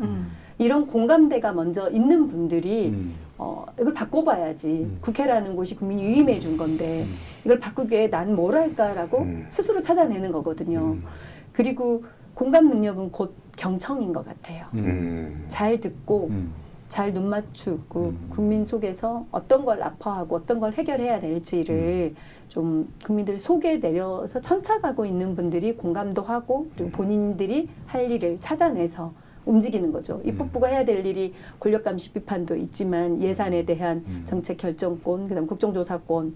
이런 공감대가 먼저 있는 분들이 이걸 바꿔봐야지. 국회라는 곳이 국민이 위임해 준 건데 이걸 바꾸기 위해 난 뭘 할까라고 스스로 찾아내는 거거든요. 그리고 공감 능력은 곧 경청인 것 같아요. 잘 듣고 잘 눈 맞추고 국민 속에서 어떤 걸 아파하고 어떤 걸 해결해야 될지를 좀 국민들 속에 내려서 천착하고 있는 분들이 공감도 하고 그리고 본인들이 할 일을 찾아내서 움직이는 거죠. 입법부가 해야 될 일이 권력감시 비판도 있지만 예산에 대한 정책 결정권, 그다음 국정조사권,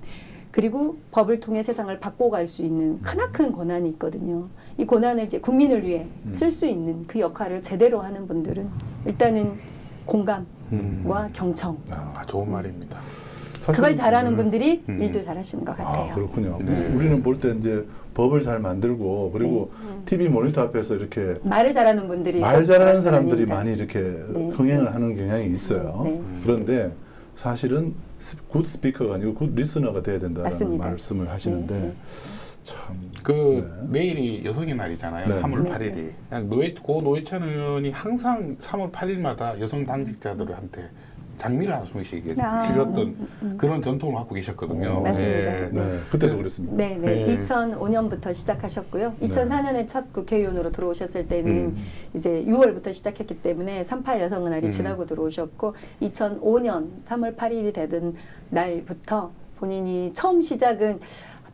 그리고 법을 통해 세상을 바꿔갈 수 있는 크나큰 권한이 있거든요. 이 권한을 이제 국민을 위해 쓸 수 있는 그 역할을 제대로 하는 분들은 일단은 공감과 경청. 좋은 말입니다. 그걸 잘하는 분들이 일도 잘하시는 것 같아요. 그렇군요. 네. 우리는 볼 때 이제 법을 잘 만들고 그리고 TV 모니터 앞에서 이렇게 말을 잘하는 분들이 말 잘하는 잘하는 사람들이 사람입니다. 많이 이렇게 흥행을 하는 경향이 있어요. 네. 그런데 사실은 굿 스피커가 아니고 굿 리스너가 돼야 된다는 맞습니다. 말씀을 하시는데 네. 참 내일이 여성의 날이잖아요. 네. 3월 네. 8일이. 고 노회찬 의원이 항상 3월 8일마다 여성 당직자들한테 장미를 한 송이씩 아. 주셨던 그런 전통을 갖고 계셨거든요. 맞습니다. 예. 네, 그때도 그랬습니다. 네, 네. 네. 2005년부터 시작하셨고요. 2004년에 첫 국회의원으로 들어오셨을 때는 이제 6월부터 시작했기 때문에 3.8 여성의 날이 지나고 들어오셨고 2005년 3월 8일이 되던 날부터 본인이 처음 시작은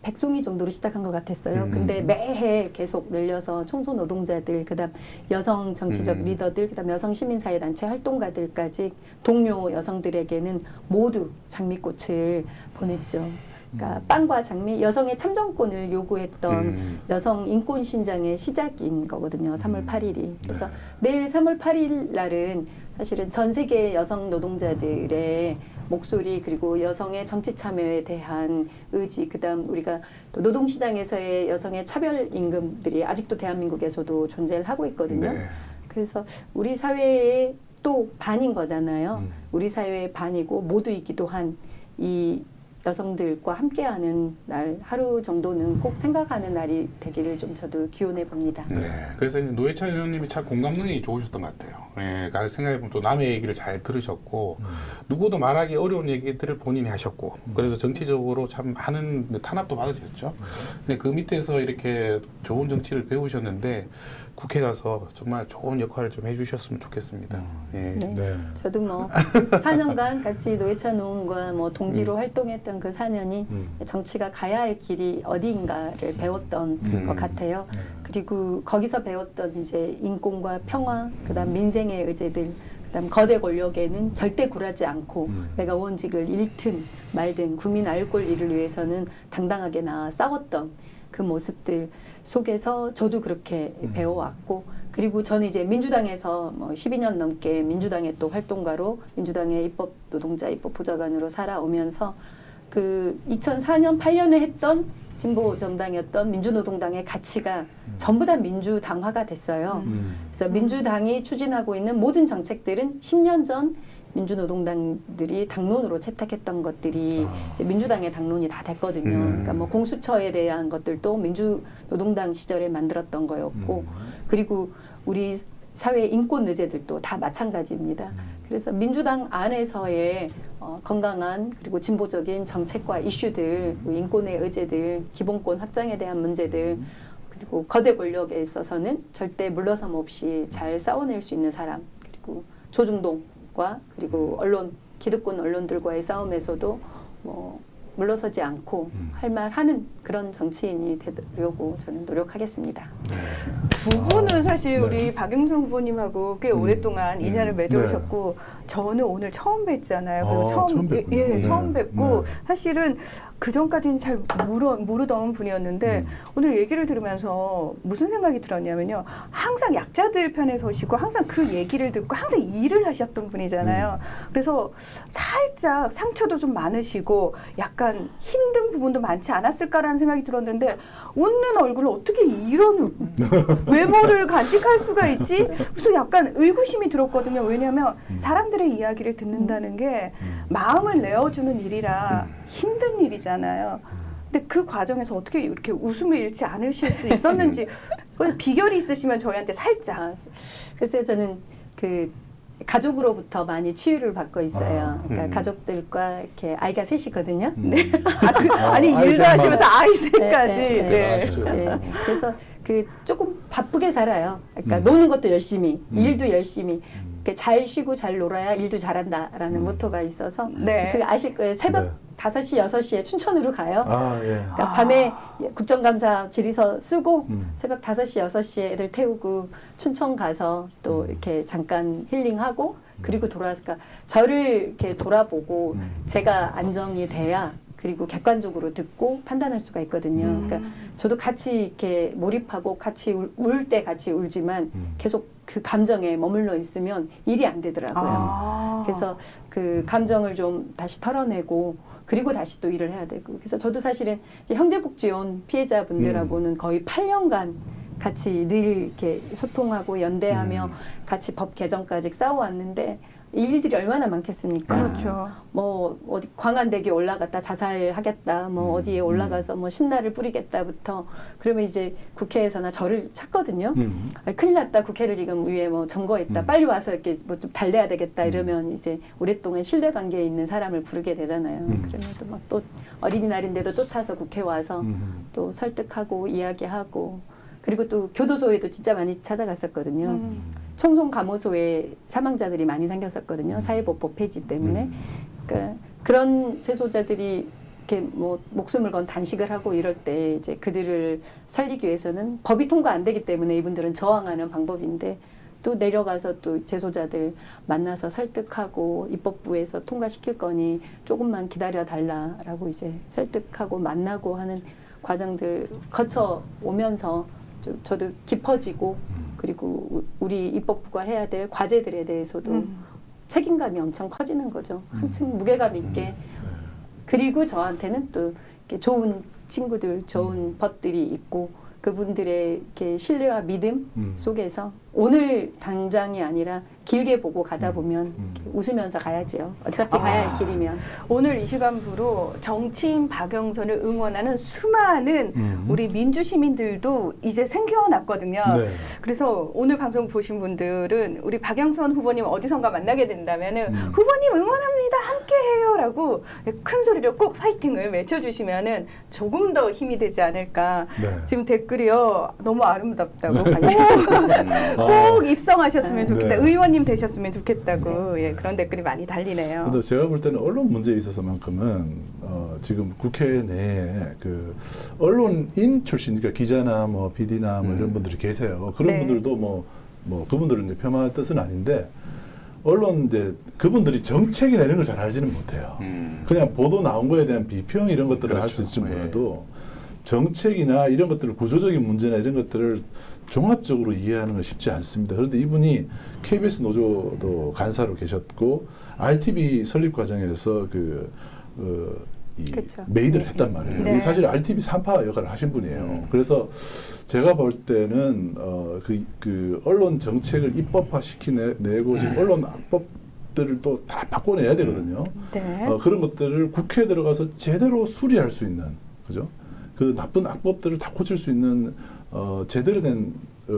100송이 정도로 시작한 것 같았어요. 근데 매해 계속 늘려서 청소 노동자들, 그다음 여성 정치적 리더들, 그다음 여성 시민사회 단체 활동가들까지 동료 여성들에게는 모두 장미꽃을 보냈죠. 그러니까 빵과 장미, 여성의 참정권을 요구했던 여성 인권 신장의 시작인 거거든요. 3월 8일이. 그래서 내일 3월 8일 날은 사실은 전 세계 여성 노동자들의 목소리, 그리고 여성의 정치 참여에 대한 의지, 그다음 우리가 또 노동시장에서의 여성의 차별 임금들이 아직도 대한민국에서도 존재를 하고 있거든요. 네. 그래서 우리 사회의 또 반인 거잖아요. 우리 사회의 반이고 모두이기도 한 이 여성들과 함께하는 날 하루 정도는 꼭 생각하는 날이 되기를 좀 저도 기원해 봅니다. 네. 그래서 이제 노회찬 의원님이 참 공감능이 좋으셨던 것 같아요. 예, 생각해보면 또 남의 얘기를 잘 들으셨고, 누구도 말하기 어려운 얘기들을 본인이 하셨고, 그래서 정치적으로 참 많은 탄압도 받으셨죠. 근데 그 밑에서 이렇게 좋은 정치를 배우셨는데, 국회 가서 정말 좋은 역할을 좀 해주셨으면 좋겠습니다. 예. 네. 네. 저도 뭐 4년간 같이 노회찬 의원과 뭐 동지로 활동했던 그 4년이 정치가 가야 할 길이 어디인가를 배웠던 것 같아요. 그리고 거기서 배웠던 이제 인권과 평화, 그다음 민생의 의제들, 그다음 거대 권력에는 절대 굴하지 않고 내가 의원직을 잃든 말든 국민 알 권리를 위해서는 당당하게 나아 싸웠던 그 모습들 속에서 저도 그렇게 배워왔고, 그리고 저는 이제 민주당에서 뭐 12년 넘게 민주당의 또 활동가로 민주당의 입법 노동자 입법 보좌관으로 살아오면서 그 2004년 8년에 했던 진보 정당이었던 민주노동당의 가치가 전부 다 민주당화가 됐어요. 그래서 민주당이 추진하고 있는 모든 정책들은 10년 전 민주노동당들이 당론으로 채택했던 것들이 이제 민주당의 당론이 다 됐거든요. 그러니까 뭐 공수처에 대한 것들도 민주노동당 시절에 만들었던 거였고, 그리고 우리 사회 인권 의제들도 다 마찬가지입니다. 그래서 민주당 안에서의 건강한 그리고 진보적인 정책과 이슈들, 인권의 의제들, 기본권 확장에 대한 문제들, 그리고 거대 권력에 있어서는 절대 물러섬 없이 잘 싸워낼 수 있는 사람, 그리고 조중동과 그리고 언론, 기득권 언론들과의 싸움에서도 뭐 물러서지 않고 할 말 하는 그런 정치인이 되려고 저는 노력하겠습니다. 두 분은 사실 우리 박영선 후보님하고 꽤 오랫동안 인연을 맺어오셨고 저는 오늘 처음 뵀잖아요. 그리고 처음 뵙군요. 예, 네. 처음 뵙고 네. 사실은 그 전까지는 잘 모르던 분이었는데 오늘 얘기를 들으면서 무슨 생각이 들었냐면요. 항상 약자들 편에 서시고 항상 그 얘기를 듣고 항상 일을 하셨던 분이잖아요. 그래서 살짝 상처도 좀 많으시고 약간 힘든 부분도 많지 않았을까라는 생각이 들었는데 웃는 얼굴을 어떻게 이런 외모를 간직할 수가 있지? 그래서 약간 의구심이 들었거든요. 왜냐하면 사람들의 이야기를 듣는다는 게 마음을 내어주는 일이라 힘든 일이잖아요. 근데 그 과정에서 어떻게 이렇게 웃음을 잃지 않으실 수 있었는지 비결이 있으시면 저희한테 살짝. 글쎄요, 저는 그 가족으로부터 많이 치유를 받고 있어요. 그러니까 가족들과 이렇게 아이가 셋이거든요. 아니 아이 일도 셋만. 하시면서 아이 셋까지. 네, 대단하시죠. 네. 그래서 그 조금 바쁘게 살아요. 그러니까 노는 것도 열심히, 일도 열심히. 이렇게 잘 쉬고 잘 놀아야 일도 잘한다라는 모토가 있어서 네. 그 아실 거예요. 새벽 네. 5시, 6시에 춘천으로 가요. 아, 예. 그러니까 밤에 국정감사 질의서 쓰고 새벽 5시, 6시에 애들 태우고 춘천 가서 또 이렇게 잠깐 힐링하고 그리고 돌아와서 그러니까 저를 이렇게 돌아보고 제가 안정이 돼야 그리고 객관적으로 듣고 판단할 수가 있거든요. 그러니까 저도 같이 이렇게 몰입하고 같이 울 때 같이 울지만 계속 그 감정에 머물러 있으면 일이 안 되더라고요. 그래서 그 감정을 좀 다시 털어내고 그리고 다시 또 일을 해야 되고. 그래서 저도 사실은 이제 형제복지원 피해자분들하고는 거의 8년간 같이 늘 이렇게 소통하고 연대하며 같이 법 개정까지 싸워왔는데 이 일들이 얼마나 많겠습니까? 그렇죠. 뭐 어디 광안대교 올라갔다 자살하겠다, 뭐 어디에 올라가서 뭐 신나를 뿌리겠다부터 그러면 이제 국회에서나 저를 찾거든요. 아니, 큰일 났다, 국회를 지금 위에 뭐 점거했다, 빨리 와서 이렇게 뭐 좀 달래야 되겠다 이러면 이제 오랫동안 신뢰관계에 있는 사람을 부르게 되잖아요. 그러면 또 막 또 어린이날인데도 쫓아서 국회 와서 또 설득하고 이야기하고 그리고 또 교도소에도 진짜 많이 찾아갔었거든요. 청송 감호소에 사망자들이 많이 생겼었거든요. 사회보호 폐지 때문에. 그러니까 그런 재소자들이 이렇게 뭐 목숨을 건 단식을 하고 이럴 때 이제 그들을 살리기 위해서는 법이 통과 안 되기 때문에 이분들은 저항하는 방법인데 또 내려가서 또 재소자들 만나서 설득하고 입법부에서 통과시킬 거니 조금만 기다려 달라라고 이제 설득하고 만나고 하는 과정들 거쳐 오면서 저도 깊어지고 그리고 우리 입법부가 해야 될 과제들에 대해서도 책임감이 엄청 커지는 거죠. 한층 무게감 있게. 그리고 저한테는 또 이렇게 좋은 친구들, 좋은 벗들이 있고 그분들의 이렇게 신뢰와 믿음 속에서 오늘 당장이 아니라 길게 보고 가다 보면 이렇게 웃으면서 가야지요. 어차피 가야 할 길이면. 오늘 이 시간부로 정치인 박영선을 응원하는 수많은 우리 민주 시민들도 이제 생겨났거든요. 네. 그래서 오늘 방송 보신 분들은 우리 박영선 후보님 어디선가 만나게 된다면은 후보님 응원합니다, 함께해요라고 큰 소리로 꼭 파이팅을 외쳐주시면은 조금 더 힘이 되지 않을까. 네. 지금 댓글이요 너무 아름답다고 꼭 입성하셨으면 좋겠다. 네. 의원님 되셨으면 좋겠다고 예, 그런 댓글이 많이 달리네요. 근데 제가 볼 때는 언론 문제에 있어서만큼은 지금 국회 내에 그 언론인 출신, 그러니까 기자나 뭐 PD나 뭐 이런 분들이 계세요. 그런 네. 분들도 뭐 그분들은 이제 폄하할 뜻은 아닌데 언론 이제 그분들이 정책이 내는 걸 잘 알지는 못해요. 그냥 보도 나온 거에 대한 비평 이런 것들을 할 수 그렇죠. 있을지 몰라도 정책이나 이런 것들을 구조적인 문제나 이런 것들을 종합적으로 이해하는 건 쉽지 않습니다. 그런데 이분이 KBS 노조도 간사로 계셨고 RTV 설립 과정에서 이 그쵸. 메이드를 했단 말이에요. 네. 사실 RTV 3파 역할을 하신 분이에요. 그래서 제가 볼 때는 그 언론 정책을 입법화시키내고 지금 언론 악법들을 또 다 바꿔내야 되거든요. 네. 그런 것들을 국회에 들어가서 제대로 수리할 수 있는, 그죠? 그 나쁜 악법들을 다 고칠 수 있는 제대로 된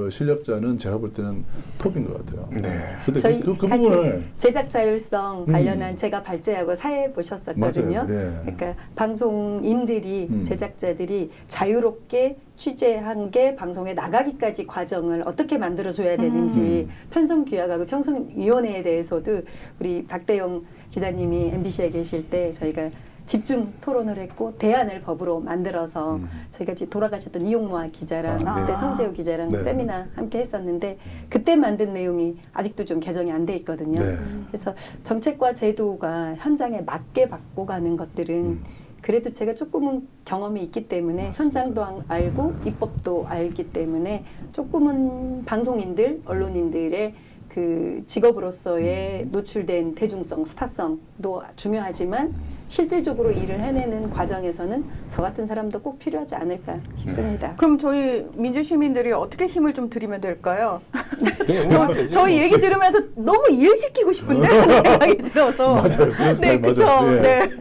실력자는 제가 볼 때는 톱인 것 같아요. 네. 근데 저희 그 같이 부분을 제작 자율성 관련한 제가 발제하고 사회 보셨었거든요. 맞아요. 네. 그러니까 방송인들이 음. 제작자들이 자유롭게 취재한 게 방송에 나가기까지 과정을 어떻게 만들어줘야 되는지 편성 규약하고 편성위원회에 대해서도 우리 박대영 기자님이 MBC에 계실 때 저희가 집중 토론을 했고 대안을 법으로 만들어서 저희가 이제 돌아가셨던 이용모아 기자랑 그때 성재우 기자랑 네. 세미나 함께 했었는데 그때 만든 내용이 아직도 좀 개정이 안 돼 있거든요. 네. 그래서 정책과 제도가 현장에 맞게 바꿔가는 것들은 그래도 제가 조금은 경험이 있기 때문에 맞습니다. 현장도 알고 입법도 알기 때문에 조금은 방송인들, 언론인들의 그 직업으로서의 노출된 대중성, 스타성도 중요하지만 실질적으로 일을 해내는 과정에서는 저 같은 사람도 꼭 필요하지 않을까 싶습니다. 그럼 저희 민주 시민들이 어떻게 힘을 좀 드리면 될까요? 네, 저희 얘기 들으면서 너무 이해시키고 싶은데 하는 생각이 들어서. 맞아요. 그런 스타일 그쵸? 맞아요. 예. 네.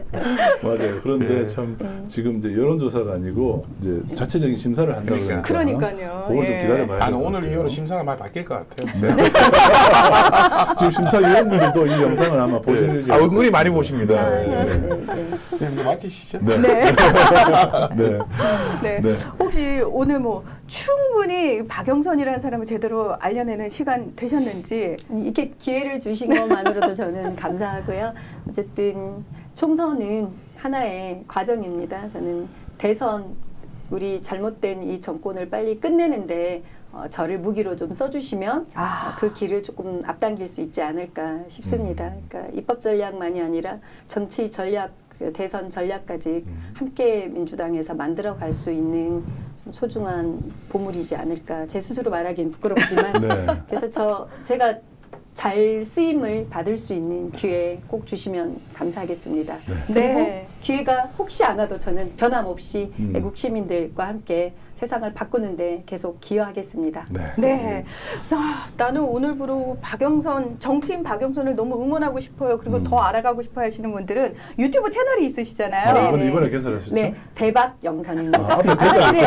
맞아요. 그런데 네. 참 지금 이제 여론조사가 아니고 이제 자체적인 심사를 한다고 그러니까 그러니까요. 그걸 좀 예. 기다려봐야 아니 될것 오늘 같아요. 이후로 심사가 많이 바뀔 것 같아요. 지금 심사위원분들도 이 영상을 아마 보시는지 은근히 많이 보십니다. 네. 네, 이제 마치시죠. 네. 네. 네. 네. 네. 혹시 오늘 뭐 충분히 박영선이라는 사람을 제대로 알려내는 시간 되셨는지. 이렇게 기회를 주신 것만으로도 저는 감사하고요. 어쨌든 총선은 하나의 과정입니다. 저는 대선 우리 잘못된 이 정권을 빨리 끝내는데 저를 무기로 좀 써주시면 그 길을 조금 앞당길 수 있지 않을까 싶습니다. 그러니까 입법 전략만이 아니라 정치 전략, 그 대선 전략까지 함께 민주당에서 만들어갈 수 있는 소중한 보물이지 않을까. 제 스스로 말하기는 부끄럽지만 네. 그래서 제가 잘 쓰임을 받을 수 있는 기회 꼭 주시면 감사하겠습니다. 그리고 네. 기회가 혹시 안 와도 저는 변함없이 애국 시민들과 함께 세상을 바꾸는데 계속 기여하겠습니다. 네. 네. 자, 나는 오늘부로 박영선, 정치인 박영선을 너무 응원하고 싶어요. 그리고 더 알아가고 싶어 하시는 분들은 유튜브 채널이 있으시잖아요. 아, 네. 이번에 개설하셨죠? 네, 대박 영선입니다. 앞에 대장. 사실은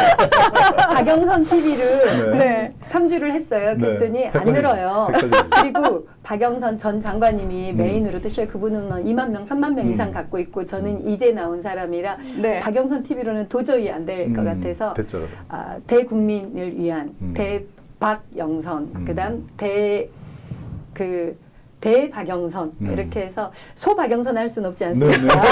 박영선 TV를 네. 3주를 했어요. 네. 그랬더니 안 헷갈리죠. 늘어요. 헷갈리죠. 그리고 박영선 전 장관님이 메인으로 뜨셔요. 그분은 뭐 2만 명, 3만 명 이상 갖고 있고 저는 이제 나온 사람이라 네. 박영선 TV로는 도저히 안 될 것 같아서 됐죠. 대국민을 위한 대박영선, 그다음 대박영선 이렇게 해서 소박영선 할 수는 없지 않습니까?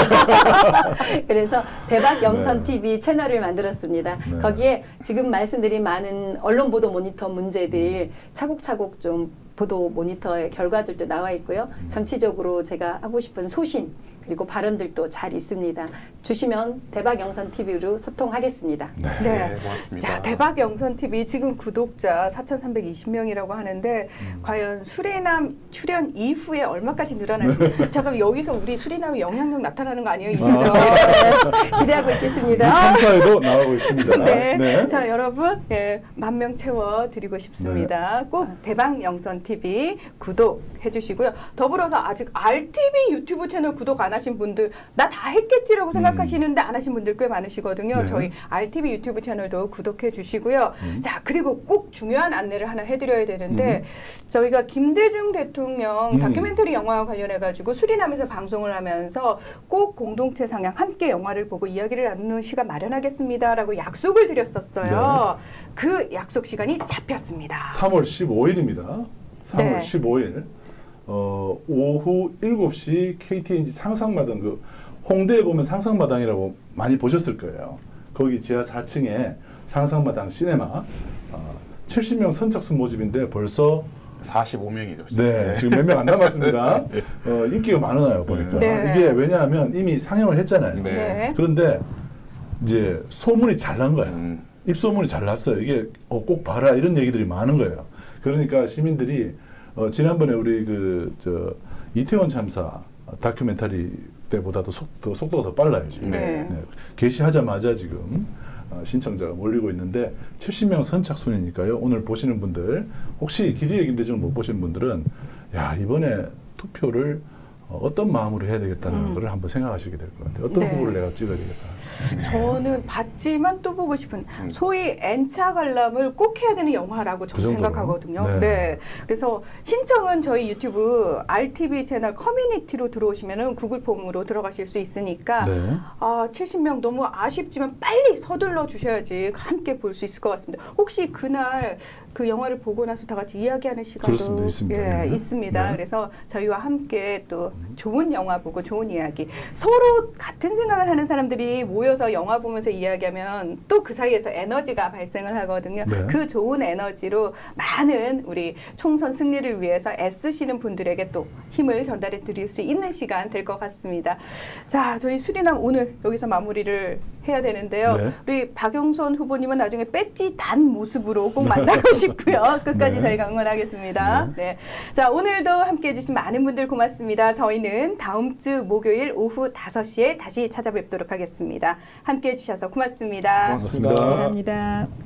그래서 대박영선 네. TV 채널을 만들었습니다. 네. 거기에 지금 말씀드린 많은 언론 보도 모니터 문제들 차곡차곡 좀 보도 모니터의 결과들도 나와 있고요. 정치적으로 제가 하고 싶은 소신 그리고 발언들도 잘 있습니다. 주시면 대박영선 TV로 소통하겠습니다. 네. 고맙습니다. 자, 대박 영선 TV 지금 구독자 4,320명이라고 하는데 과연 수리남 출연 이후에 얼마까지 늘어날지 잠깐 여기서 우리 수리남의 영향력 나타나는 거 아니에요? 이제요. 기대하고 있겠습니다. 탐사에도 나오고 있습니다. 네. 네. 자, 여러분, 예, 10,000명 채워드리고 싶습니다. 꼭 대박 영선 TV 구독해 주시고요. 더불어서 아직 RTV 유튜브 채널 구독 안 하신 분들, 나 다 했겠지라고 생각하시는데 안 하신 분들 꽤 많으시거든요. 네. 저희 RTV 유튜브 채널도 구독해 주시고요. 자, 그리고 꼭 중요한 안내를 하나 해드려야 되는데, 저희가 김대중 대통령 다큐멘터리 영화와 관련해가지고 수리남에서 방송을 하면서 꼭 공동체 상영 함께 영화를 보고 이야기를 나누는 시간 마련하겠습니다라고 약속을 드렸었어요. 그 약속 시간이 잡혔습니다. 3월 15일입니다. 3월 네. 15일 오후 7시 KTNG 상상마당 그 홍대에 보면 상상마당이라고 많이 보셨을 거예요. 거기 지하 4층에 상상마당 시네마 70명 선착순 모집인데 벌써 45명이죠. 네, 지금 몇 명 안 남았습니다. 인기가 많아요 보니까. 네. 이게 왜냐하면 이미 상영을 했잖아요. 네. 그런데 이제 소문이 잘 난 거야. 음. 입소문이 잘 났어요. 이게 꼭 봐라 이런 얘기들이 많은 거예요. 그러니까 시민들이 지난번에 우리 이태원 참사 다큐멘터리 때보다도 속도가 더 빨라요 지금. 네. 게시하자마자 지금 신청자가 몰리고 있는데 70명 선착순이니까요. 오늘 보시는 분들 혹시 길이의 김대중 못 보신 분들은 야 이번에 투표를 어떤 마음으로 해야 되겠다는 걸 한번 생각하시게 될 것 같아요. 어떤 네. 후보를 내가 찍어야 되겠다. 저는 봤지만 또 보고 싶은 소위 N차 관람을 꼭 해야 되는 영화라고 저는 그 정도로? 생각하거든요. 네. 네. 그래서 신청은 저희 유튜브 RTV 채널 커뮤니티로 들어오시면은 구글 폼으로 들어가실 수 있으니까 네. 70명 너무 아쉽지만 빨리 서둘러 주셔야지 함께 볼 수 있을 것 같습니다. 혹시 그날 그 영화를 보고 나서 다 같이 이야기하는 시간도 그렇습니다. 있습니다. 예, 네. 있습니다. 네. 그래서 저희와 함께 또 좋은 영화 보고 좋은 이야기 서로 같은 생각을 하는 사람들이 모여서 영화 보면서 이야기하면 또 그 사이에서 에너지가 발생을 하거든요. 네. 그 좋은 에너지로 많은 우리 총선 승리를 위해서 애쓰시는 분들에게 또 힘을 전달해 드릴 수 있는 시간 될 것 같습니다. 자, 저희 수리남 오늘 여기서 마무리를 해야 되는데요. 네. 우리 박영선 후보님은 나중에 배지 단 모습으로 꼭 만나고 싶고요. 끝까지 네. 저희가 응원하겠습니다. 네. 자, 오늘도 함께 해주신 많은 분들 고맙습니다. 저희는 다음 주 목요일 오후 5시에 다시 찾아뵙도록 하겠습니다. 함께 해주셔서 고맙습니다. 고맙습니다. 감사합니다.